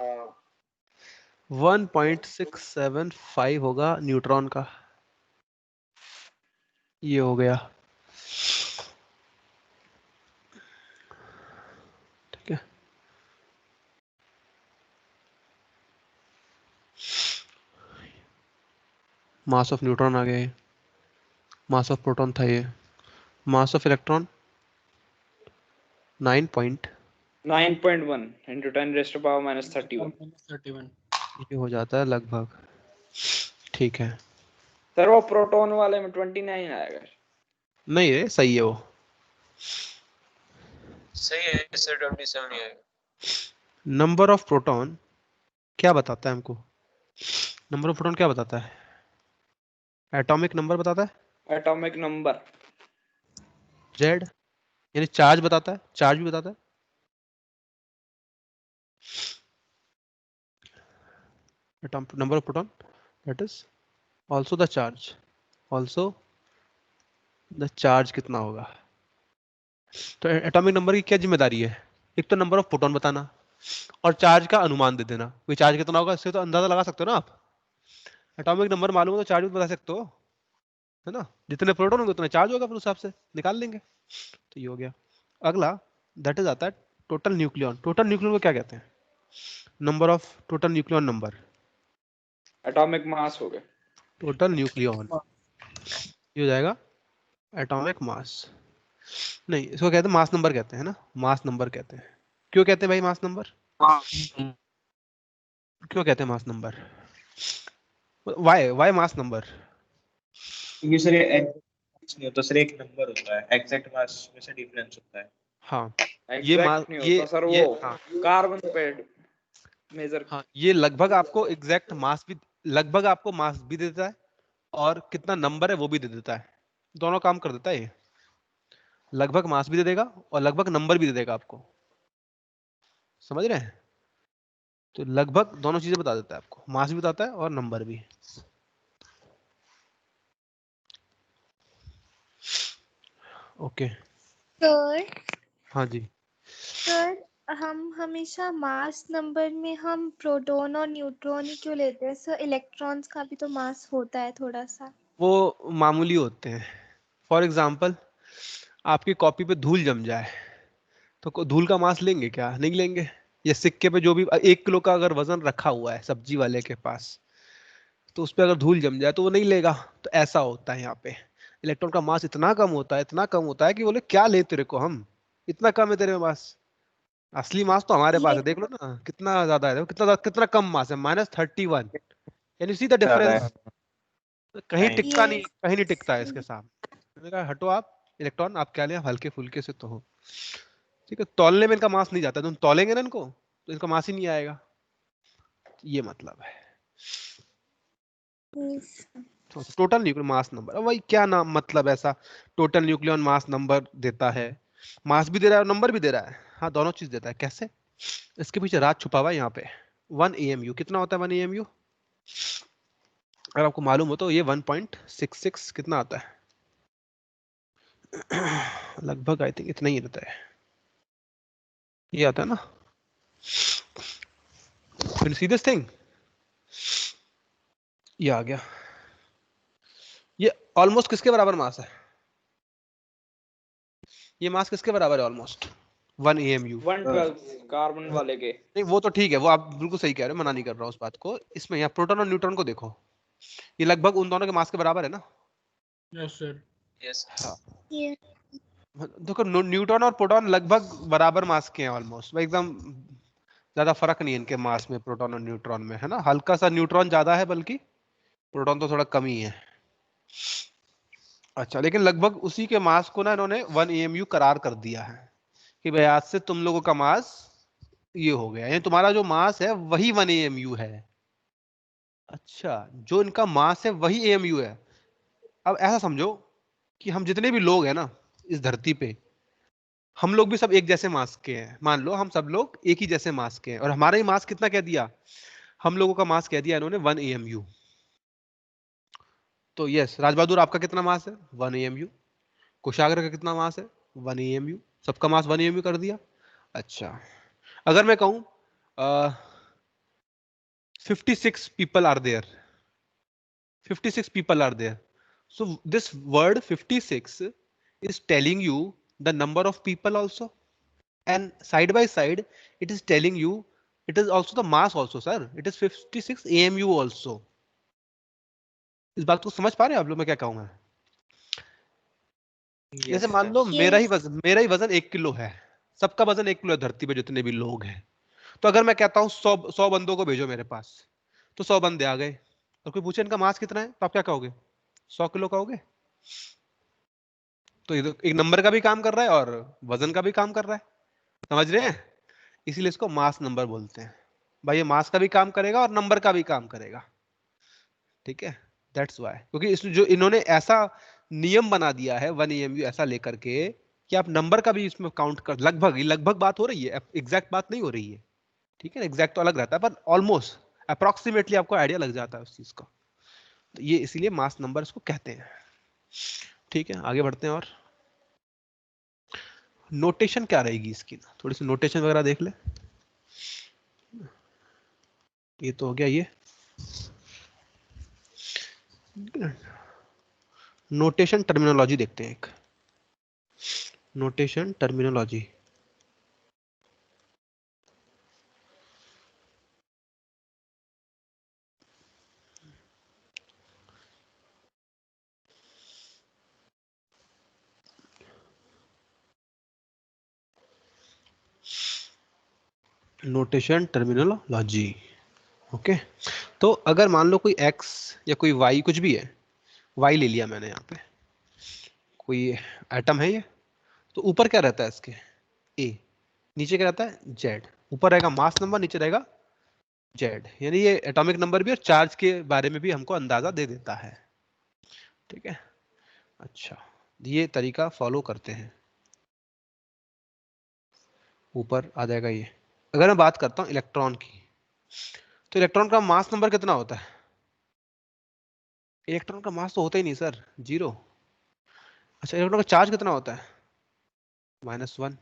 1.675 होगा न्यूट्रॉन का। ये हो गया। ठीक है, मास ऑफ न्यूट्रॉन आ गया, मास ऑफ प्रोटॉन था ये। Mass of electron 9 9.1 into 10 raised to power minus 31। 31। ये हो जाता है लगभग। ठीक है, सर वो प्रोटॉन वाले में 29 आएगा। नहीं रे, सही है वो। सही है सर, 27 ही आएगा। नंबर ऑफ प्रोटॉन क्या बताता है हमको? नंबर ऑफ प्रोटॉन क्या बताता है? एटॉमिक नंबर बताता है, एटॉमिक नंबर। जेड, यानी चार्ज बताता है, चार्ज भी बताता है। Number of proton that is also the charge, also the charge कितना होगा। तो एटॉमिक नंबर की क्या जिम्मेदारी है? एक तो नंबर ऑफ प्रोटॉन बताना और चार्ज का अनुमान दे देना, कोई चार्ज कितना होगा इससे तो अंदाजा लगा सकते हो ना आप। एटॉमिक नंबर मालूम है तो चार्ज भी बता सकते हो, है ना? जितने प्रोटॉन होंगे उतने चार्ज होगा, फिर उस हिसाब से निकाल लेंगे। तो ये हो गया। अगला दैट इज आता है टोटल न्यूक्लियॉन। टोटल न्यूक्लियॉन को क्या कहते हैं? Number of total nucleon number. Atomic mass हो गया। टोटल न्यूक्लियॉन ये हो जाएगा एटॉमिक मास। नहीं, इसको कहते हैं मास नंबर कहते हैं ना, मास नंबर कहते हैं। क्यों कहते हैं भाई मास नंबर? क्यों कहते हैं mass number? Why mass number? क्योंकि सर ये exact नहीं होता सर, एक नंबर होता है, एग्जैक्ट मास में से डिफरेंस होता है। हाँ ये एग्जैक्ट नहीं होता सर, ये वो हाँ कार्बन पे मेजर। हाँ ये लगभग आपको एग्जैक्ट मास भी, लगभग आपको मास भी दे देता है और कितना नंबर है वो भी दे देता है। दोनों काम कर देता है ये, लगभग मास भी दे देगा और लगभग नंबर भी दे देगा आपको। समझ रहे हैं? तो लगभग दोनों चीजें बता देता है आपको, मास भी बताता है और नंबर भी। ओके सर हाँ जी। सर हम हमेशा मास नंबर में हम प्रोटॉन और न्यूट्रॉन ही क्यों लेते हैं सर? इलेक्ट्रॉन्स का भी तो मास होता है थोड़ा सा। वो मामूली होते हैं। फॉर एग्जाम्पल आपकी कॉपी पे धूल जम जाए तो धूल का मास लेंगे क्या? नहीं लेंगे। ये सिक्के पे जो भी 1 किलो का अगर वजन रखा हुआ है सब्जी वाले के पास, तो उस पर अगर धूल जम जाए तो वो नहीं लेगा। तो ऐसा होता है यहाँ पे, इलेक्ट्रॉन का मास इतना कम होता है, इतना कम होता है कि बोले क्या ले तेरे को, हम इतना कम है तेरे पास। असली मास तो हमारे पास ये है, देख लो ना कितना ज्यादा है, कितना कम मास है, -31। कैन यू सी द ज्यादा डिफरेंस? है। कहीं नहीं। टिकता नहीं, ये कहीं नहीं टिकता है इसके सामने। मैंने कहा हटो आप इलेक्ट्रॉन, आप क्या लें, हल्के फुल्के से तो हो। ठीक है, तौलने में इनका मास नहीं जाता, तुम तौलेंगे ना इनको तो इनका मास ही नहीं आएगा। ये मतलब है। तो टोटल न्यूक्लियन मास नंबर, अब भाई क्या नाम मतलब ऐसा टोटल न्यूक्लियन मास नंबर देता है, मास भी दे रहा है और नंबर भी दे रहा है। हाँ दोनों चीज देता है। कैसे? इसके पीछे राज छुपा हुआ है यहाँ पे। 1 AMU कितना होता है? 1 AMU अगर आपको मालूम हो तो ये 1.66 कितना आता है? लगभग आई थिंक इतना ही रहता है, ये आता है ना। फिर सी दिस थिंग, ये आ गया। ये ऑलमोस्ट किसके बराबर मास है? ये मास किसके बराबर है ऑलमोस्ट? 1 AMU। 112 कार्बन वाले के। नहीं वो तो ठीक है, वो आप बिल्कुल सही कह रहे हो, मना नहीं कर रहा हूँ उस बात को। इसमें यहाँ प्रोटॉन और न्यूट्रॉन को देखो, ये लगभग उन दोनों के मास के बराबर है ना। Yes sir. यस। हाँ ये देखो न्यूट्रॉन और प्रोटॉन लगभग बराबर मास के हैं ऑलमोस्ट, एकदम ज्यादा फर्क नहीं है इनके मास में, प्रोटॉन और न्यूट्रॉन में, है ना। हल्का सा न्यूट्रॉन ज्यादा है, बल्कि प्रोटॉन तो थोड़ा कम ही है। अच्छा, लेकिन लगभग उसी के मास को ना इन्होंने 1 AMU करार कर दिया है कि भाई आज से तुम लोगों का मास ये हो गया, यानी तुम्हारा जो मास है वही 1 AMU है। अच्छा, जो इनका मास है वही AMU है। अब ऐसा समझो कि हम जितने भी लोग हैं ना इस धरती पे, हम लोग भी सब एक जैसे मास के हैं। मान लो हम सब लोग एक ही जैसे मास के हैं, और हमारा ही मास कितना कह दिया? हम लोगों का मास कह दिया इन्होंने 1 AMU। तो यस राजबहादुर, आपका कितना मास है? 1 AMU। कुशाग्र का कितना मास है? 1 AMU। सबका मास 1 AMU कर दिया। अच्छा, अगर मैं कहूं 56 people are there, 56 people are there, so this word 56 is telling you the number of people also, and side by side it is telling you it is also the mass also, sir, it is 56 AMU also. इस बात को समझ पा रहे हैं आप लोग मैं क्या कहूंगा? जैसे यस मान लो सर। मेरा ही वजन 1 किलो है, सबका वजन 1 किलो है धरती पे जितने भी लोग हैं। तो अगर मैं कहता हूँ 100 बंदों को भेजो मेरे पास, तो 100 बंदे आ गए, और कोई पूछे इनका मास कितना है, तो आप क्या कहोगे? 100 किलो कहोगे। तो ये तो एक नंबर का भी काम कर रहा है और वजन का भी काम कर रहा है, समझ रहे हैं? इसीलिए इसको मास नंबर बोलते हैं। भाई ये मास का भी काम करेगा और नंबर का भी काम करेगा, ठीक है। दैट्स वाई, क्योंकि इस जो इन्होंने ऐसा नियम बना दिया है 1 AMU ऐसा लेकर के कि आप नंबर का भी इसमें काउंट कर, लगभग बात हो रही है, एग्जैक्ट बात नहीं हो रही है, ठीक है। एग्जैक्ट तो अलग रहता है, पर ऑलमोस्ट अप्रोक्सीमेटली आपको आइडिया लग जाता है उस चीज का। तो ये इसीलिए मास नंबर इसको कहते हैं, ठीक है। आगे बढ़ते हैं, और नोटेशन क्या रहेगी इसकी, थोड़ी सी नोटेशन वगैरह देख ले। ये तो हो गया ये नोटेशन टर्मिनोलॉजी देखते हैं, एक notation terminology. Notation terminology. Okay, तो अगर मान लो कोई x या कोई y कुछ भी है, y ले लिया मैंने यहाँ पे, कोई एटम है ये, तो ऊपर क्या रहता है इसके, a, नीचे क्या रहता है z, ऊपर रहेगा मास नंबर, नीचे रहेगा z, यानी ये एटॉमिक नंबर भी और चार्ज के बारे में भी हमको अंदाजा दे देता है। ठीक है, अच्छा, ये तरीका फॉलो करते हैं, ऊपर आ जाएगा ये। अगर मैं बात करता हूँ इलेक्ट्रॉन की, तो इलेक्ट्रॉन का मास नंबर कितना होता है? इलेक्ट्रॉन का मास तो होता ही नहीं सर, 0। अच्छा, इलेक्ट्रॉन का चार्ज कितना होता है? -1।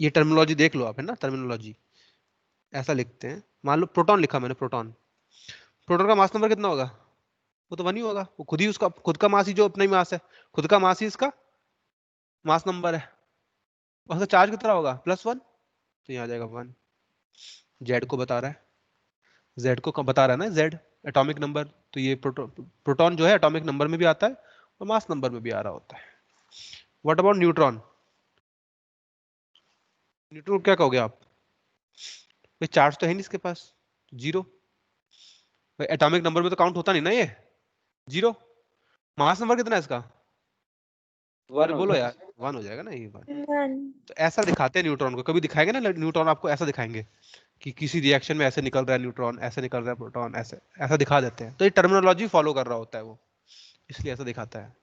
ये टर्मिनोलॉजी देख लो आप, है ना, टर्मिनोलॉजी ऐसा लिखते हैं। मान लो प्रोटॉन लिखा मैंने, प्रोटॉन, प्रोटॉन का मास नंबर कितना होगा? वो तो 1 ही होगा, वो खुद ही, उसका खुद का मास ही, जो अपना ही मास है, खुद का मास ही इसका मास नंबर है। और उसका चार्ज कितना होगा? +1, तो यहाँ आ जाएगा 1। जेड को बता रहा है, जेड को बता रहा है ना, जेड एटॉमिक नंबर, तो ये प्रोटॉन जो है एटॉमिक नंबर में भी आता है और मास नंबर में भी आ रहा होता है। What about neutron? न्यूट्रॉन क्या कहोगे आप? भाई चार्ज तो है नहीं इसके पास, 0। भाई एटॉमिक नंबर में तो काउंट होता नहीं ना ये, 0। मास नंबर कितना है इसका? वन अरे हो बोलो गया। यार, 1 हो जाएगा ना ये बात। 1। तो ऐसा दिखाते हैं न्यूट्रॉन को, कभी दिखाएंगे ना न्यूट्रॉन आपको, ऐसा दिखाएंगे कि किसी रिएक्शन में ऐसे निकल रहा है न्यूट्रॉन, ऐसे निकल रहा है प्रोटॉन, ऐसे ऐसा दिखा देते हैं। तो ये टर्मिनोलॉजी फॉलो कर रहा होता है वो, इसलिए ऐसा दिखाता है।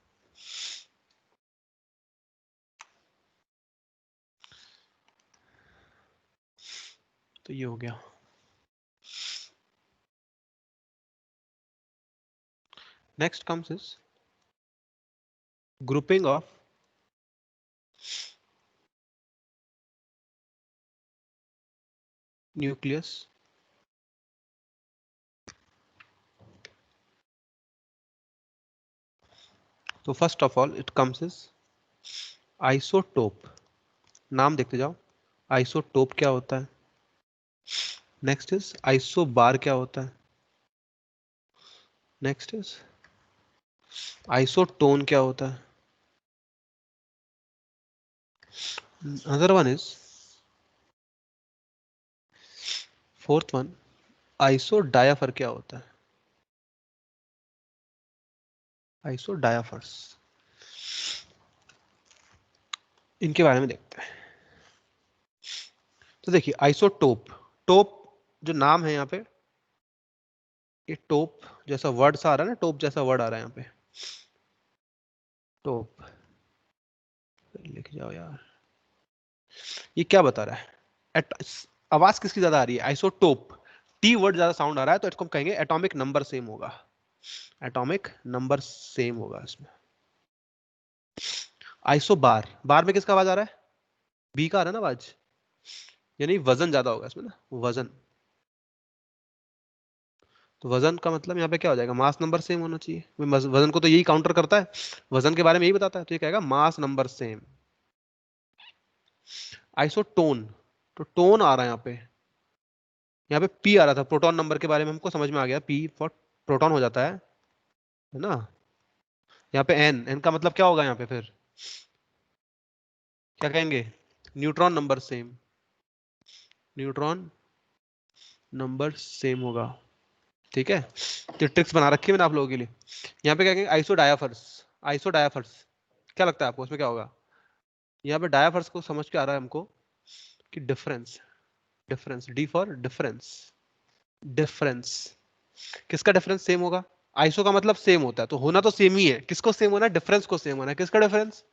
तो ये हो गया। Next comes is grouping of nucleus तो first of all it comes is isotope. नाम देखते जाओ, आइसोटोप क्या होता है। नेक्स्ट इज आइसोबार क्या होता है। नेक्स्ट इज आइसोटोन क्या होता है। Other one is, fourth one, isodiaphere क्या होता है। आइसोडायाफर्स, इनके बारे में देखते हैं। तो देखिए आइसोटोप, टोप जो नाम है यहाँ पे, ये टोप जैसा वर्ड सा आ रहा है ना, टोप जैसा वर्ड आ रहा है यहाँ पे, टोप, लिख जाओ यार। ये क्या बता रहा है? आवाज किसकी ज्यादा आ रही है? आइसोटोप, टी वर्ड ज्यादा साउंड आ रहा है, तो इसको हम कहेंगे एटॉमिक नंबर सेम होगा, एटॉमिक नंबर सेम होगा इसमें। आइसोबार, बार में किसका आवाज आ रहा है? बी का आ रहा है ना आवाज, यानी वजन ज्यादा होगा इसमें ना, वजन। तो वजन का मतलब यहाँ पे क्या हो जाएगा? मास नंबर सेम होना चाहिए। वजन को तो यही काउंटर करता है, वजन के बारे में यही बताता है, तो ये कहेगा मास नंबर सेम। आइसोटोन, तो टोन आ रहा है यहाँ पे पी आ रहा था, प्रोटॉन नंबर के बारे में हमको समझ में आ गया, पी फॉर प्रोटॉन हो जाता है ना। यहाँ पे एन, एन का मतलब क्या होगा यहाँ पे फिर? क्या कहेंगे? Neutron number same, neutron number same होगा। ठीक है, तो ट्रिक्स बना रखी है मैंने आप लोगों के लिए। यहाँ पे क्या कहेंगे? आइसोडायाफर्स, आइसोडायाफर्स क्या लगता है आपको उसमें क्या होगा? यहाँ पे डायाफर्स को समझ के आ रहा है हमको कि difference, difference, D for difference, difference, किसका डिफरेंस सेम होगा? आइसो का मतलब सेम होता है, तो होना तो सेम ही है, किसको सेम होना है? डिफरेंस को सेम होना है। किसका डिफरेंस?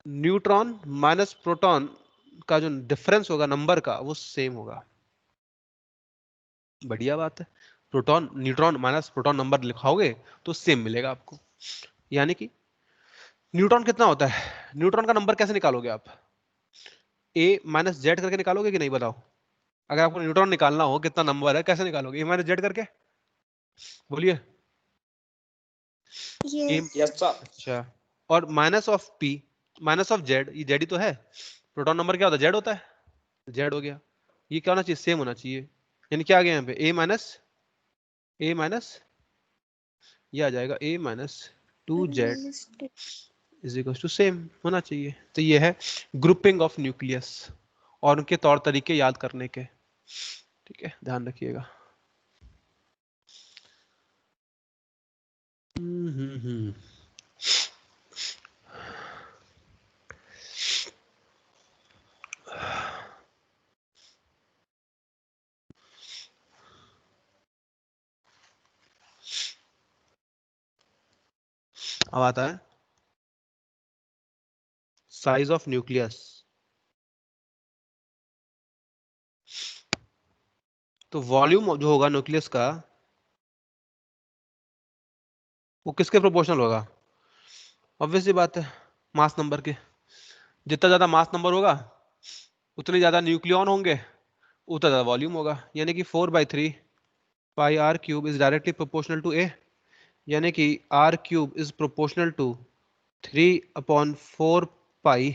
न्यूट्रॉन माइनस प्रोटॉन का जो डिफरेंस होगा नंबर का, वो सेम होगा। बढ़िया बात है, proton neutron minus proton number लिखाओगे तो सेम मिलेगा आपको। यानी कि न्यूट्रॉन कितना होता है, न्यूट्रॉन का नंबर कैसे निकालोगे आप? ए माइनस जेड करके निकालोगे कि नहीं, बताओ। अगर आपको न्यूट्रॉन निकालना हो कितना नंबर है, कैसे निकालोगे? ए माइनस जेड करके, बोलिए। ए, यस। Yes sir. अच्छा, और minus of P, minus of Z, ये जेड ही तो है, प्रोटॉन नंबर क्या होता है? जेड होता है, जेड हो गया। ये क्या होना चाहिए? सेम होना चाहिए। यानी क्या आ गया यहाँ पे? ए माइनस, ये आ जाएगा A minus 2z is equal to same होना चाहिए। तो ये है ग्रुपिंग ऑफ न्यूक्लियस। और उनके तौर तरीके याद करने के। ठीक है, ध्यान रखिएगा। अब आता है साइज ऑफ न्यूक्लियस। तो वॉल्यूम जो होगा न्यूक्लियस का वो किसके प्रोपोर्शनल होगा? ऑब्वियस सी बात है, मास नंबर के। जितना ज्यादा मास नंबर होगा उतने ज्यादा न्यूक्लियॉन होंगे, उतना ज्यादा वॉल्यूम होगा। यानी कि 4/3 pi r cube is directly proportional to A, यानी कि r cube is proportional to 3/4 pi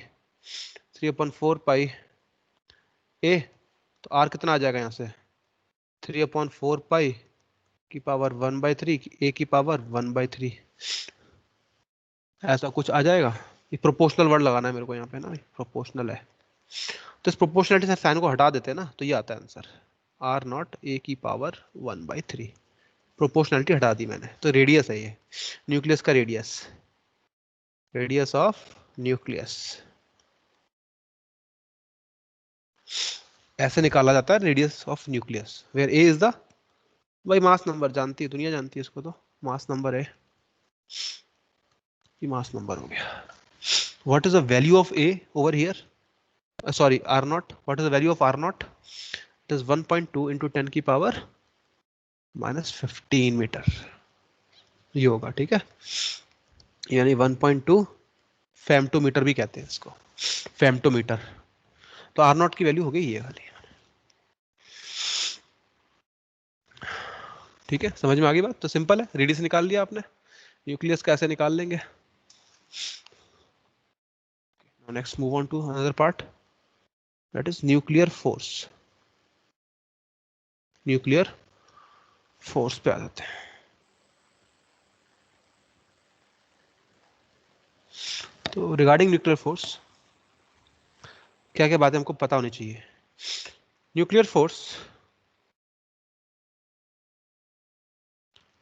3/4 pi A. तो आर कितना आ जाएगा यहाँ से? 3/4 पाई की पावर 1/3 ए की पावर 1/3, ऐसा कुछ आ जाएगा। ये प्रोपोर्शनल वर्ड लगाना है मेरे को यहाँ पे ना, प्रोपोर्शनल है। तो इस प्रोपोर्शनलिटी से साइन को हटा देते हैं ना, तो ये आता है आंसर आर नॉट ए की पावर 1/3। प्रोपोर्शनलिटी हटा दी मैंने, तो रेडियस है ये न्यूक्लियस का रेडियस, रेडियस ऑफ न्यूक्लियस। ऐसे निकाला जाता है radius of nucleus, where A is the, भाई मास नंबर जानती है दुनिया, जानती है इसको, तो मास नंबर है, ये मास नंबर हो गया। What is the value of A over here? Sorry R naught, what is the value of R naught? It is 1.2 into 10 की पावर -15 मीटर, ये होगा। ठीक है, यानी 1.2 फेम्टोमीटर भी कहते हैं इसको, फेम्टोमीटर। तो आर नॉट की वैल्यू हो गई ये वाली। ठीक है, समझ में आ गई बात? तो सिंपल है, रेडियस निकाल लिया आपने, न्यूक्लियस कैसे निकाल लेंगे। Next move on to another part, that is nuclear force. Nuclear force पे आ जाते हैं। तो रिगार्डिंग न्यूक्लियर फोर्स क्या क्या बातें हमको पता होनी चाहिए। Nuclear force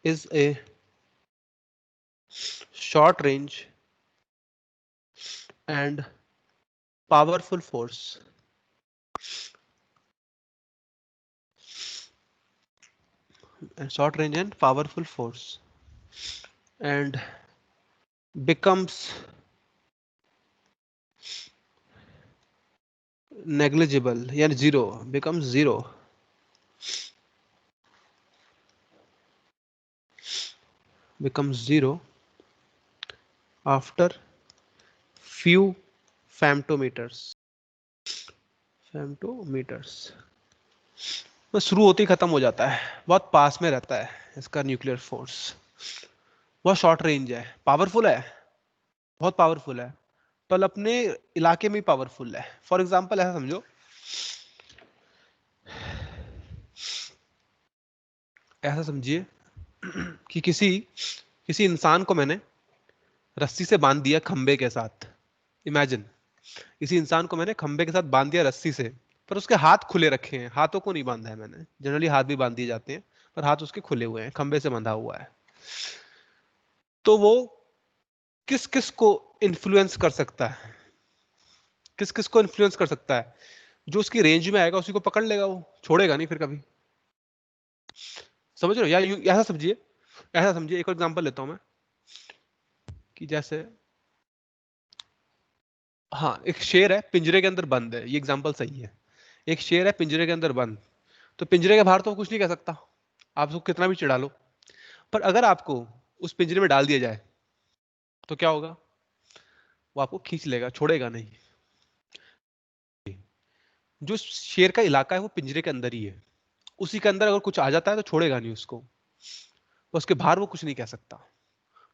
is a short range and powerful force and becomes negligible, yani zero, becomes zero after few femtometers। तो शुरू होते ही खत्म हो जाता है, बहुत पास में रहता है इसका न्यूक्लियर फोर्स, बहुत शॉर्ट रेंज है, पावरफुल है, बहुत पावरफुल है, पर अपने इलाके में ही पावरफुल है। फॉर एग्जाम्पल ऐसा समझो, ऐसा समझिए कि किसी इंसान को मैंने रस्सी से बांध दिया खंबे के साथ। इमेजिन, किसी इंसान को मैंने खंबे के साथ बांध दिया रस्सी से, पर उसके हाथ खुले रखे हैं, हाथों को नहीं बांधा है मैंने, जनरली हाथ भी बांध दिए जाते हैं, पर हाथ उसके खुले हुए हैं, खंबे से बंधा हुआ है। तो वो किस किस को इन्फ्लुएंस कर सकता है? किस किस को इन्फ्लुएंस कर सकता है? जो उसकी रेंज में आएगा उसी को पकड़ लेगा, वो छोड़ेगा नहीं फिर कभी। समझ रहे हो? या ऐसा समझिए, एक और एग्जांपल लेता हूं मैं, कि जैसे हाँ, एक शेर है पिंजरे के अंदर बंद है, ये एग्जांपल सही है। एक शेर है पिंजरे के अंदर बंद, तो पिंजरे के बाहर तो कुछ नहीं कह सकता, आप उसको कितना भी चिढ़ा लो। पर अगर आपको उस पिंजरे में डाल दिया जाए तो क्या होगा? वो आपको खींच लेगा, छोड़ेगा नहीं। जो शेर का इलाका है वो पिंजरे के अंदर ही है, उसी के अंदर अगर कुछ आ जाता है तो छोड़ेगा नहीं उसको, उसके बाहर वो कुछ नहीं कह सकता।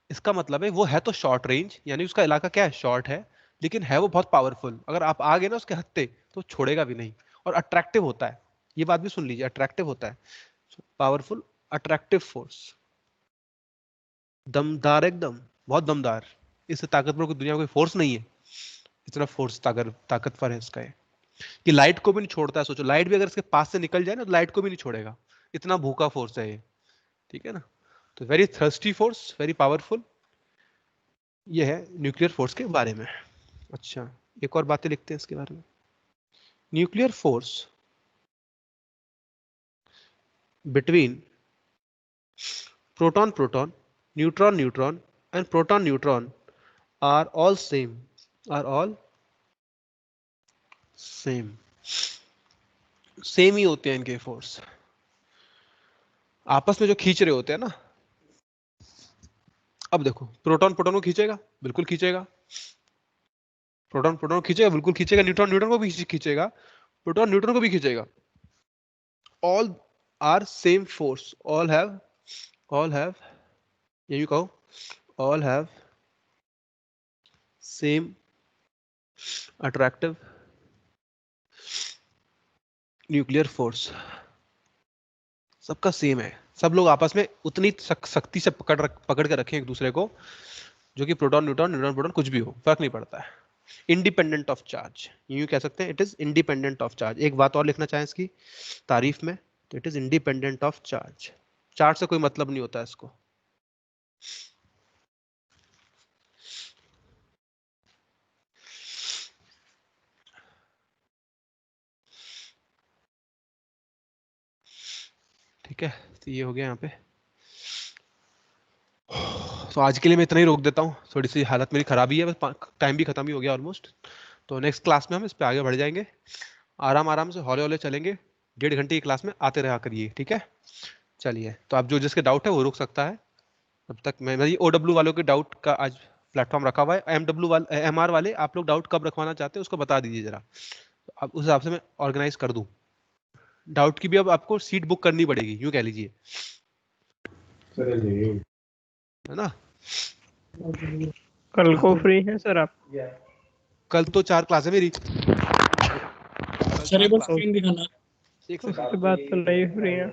इसका मतलब है वो है तो शॉर्ट रेंज, यानी उसका इलाका क्या है, शॉर्ट है, लेकिन है वो बहुत पावरफुल। अगर आप आ गए ना उसके हत्ते तो छोड़ेगा भी नहीं, और अट्रैक्टिव होता है। ये बात भी सुन लीजिए, अट्रैक्टिव होता है, पावरफुल, अट्रैक्टिव फोर्स, दमदार, एकदम बहुत दमदार। इससे ताकतवर कोई दुनिया में कोई फोर्स नहीं है, इतना फोर्स ताकतवर है इसका है। कि लाइट को भी नहीं छोड़ता है। सोचो लाइट भी अगर इसके पास से निकल जाए ना तो लाइट को भी नहीं छोड़ेगा, इतना भूखा फोर्स है ये, ठीक है ना। तो very thirsty force, very powerful, ये है न्यूक्लियर फोर्स के बारे में। अच्छा, एक और बातें लिखते हैं इसके बारे में। Nuclear force between proton proton, neutron neutron and proton neutron are all same, are all same, same ही होते हैं इनके फोर्स। आपस में जो खींच रहे होते हैं ना, अब देखो प्रोटॉन प्रोटॉन को खींचेगा, बिल्कुल खींचेगा, प्रोटॉन प्रोटॉन को खींचेगा, बिल्कुल खींचेगा, न्यूट्रॉन न्यूट्रॉन को भी खींचेगा, प्रोटॉन न्यूट्रॉन को भी खींचेगा। All are same force, all have यही कहो, all have same attractive nuclear force, सबका सेम है। सब लोग आपस में उतनी सख्ती से पकड़ के रखें एक दूसरे को, जो कि प्रोटॉन न्यूट्रॉन न्यूट्रॉन प्रोटॉन कुछ भी हो, फर्क नहीं पड़ता है। इंडिपेंडेंट ऑफ चार्ज, यूं कह सकते हैं, it is independent of charge. एक बात और लिखना चाहें इसकी तारीफ में, तो it is independent of charge. Charge से कोई मतलब नहीं होता है इसको। ठीक है, तो ये हो गया यहाँ पे। तो आज के लिए मैं इतना ही रोक देता हूँ, थोड़ी सी हालत मेरी खराब ही है, बस टाइम भी खत्म ही हो गया ऑलमोस्ट। तो नेक्स्ट क्लास में हम इस पे आगे बढ़ जाएंगे, आराम आराम से हौले हौले चलेंगे। 1.5 घंटे की क्लास में आते रहा करिए, ठीक है। चलिए, तो आप जो जिसके डाउट है वो रुक सकता है। तब तक मैं OW वालों के डाउट का आज प्लेटफॉर्म रखा हुआ है। MW वाले, MR वाले, आप लोग डाउट कब रखवाना चाहते हैं उसको बता दीजिए जरा, तो अब उस हिसाब से मैं ऑर्गेनाइज कर दूं। डाउट की भी अब आपको सीट बुक करनी पड़ेगी, यूं कह लीजिए, है ना। कल को फ्री है सर आप? कल तो 4 क्लास है मेरी। सर एक बार स्क्रीन दिखाना। एक उसके बाद तो नहीं फ्री है।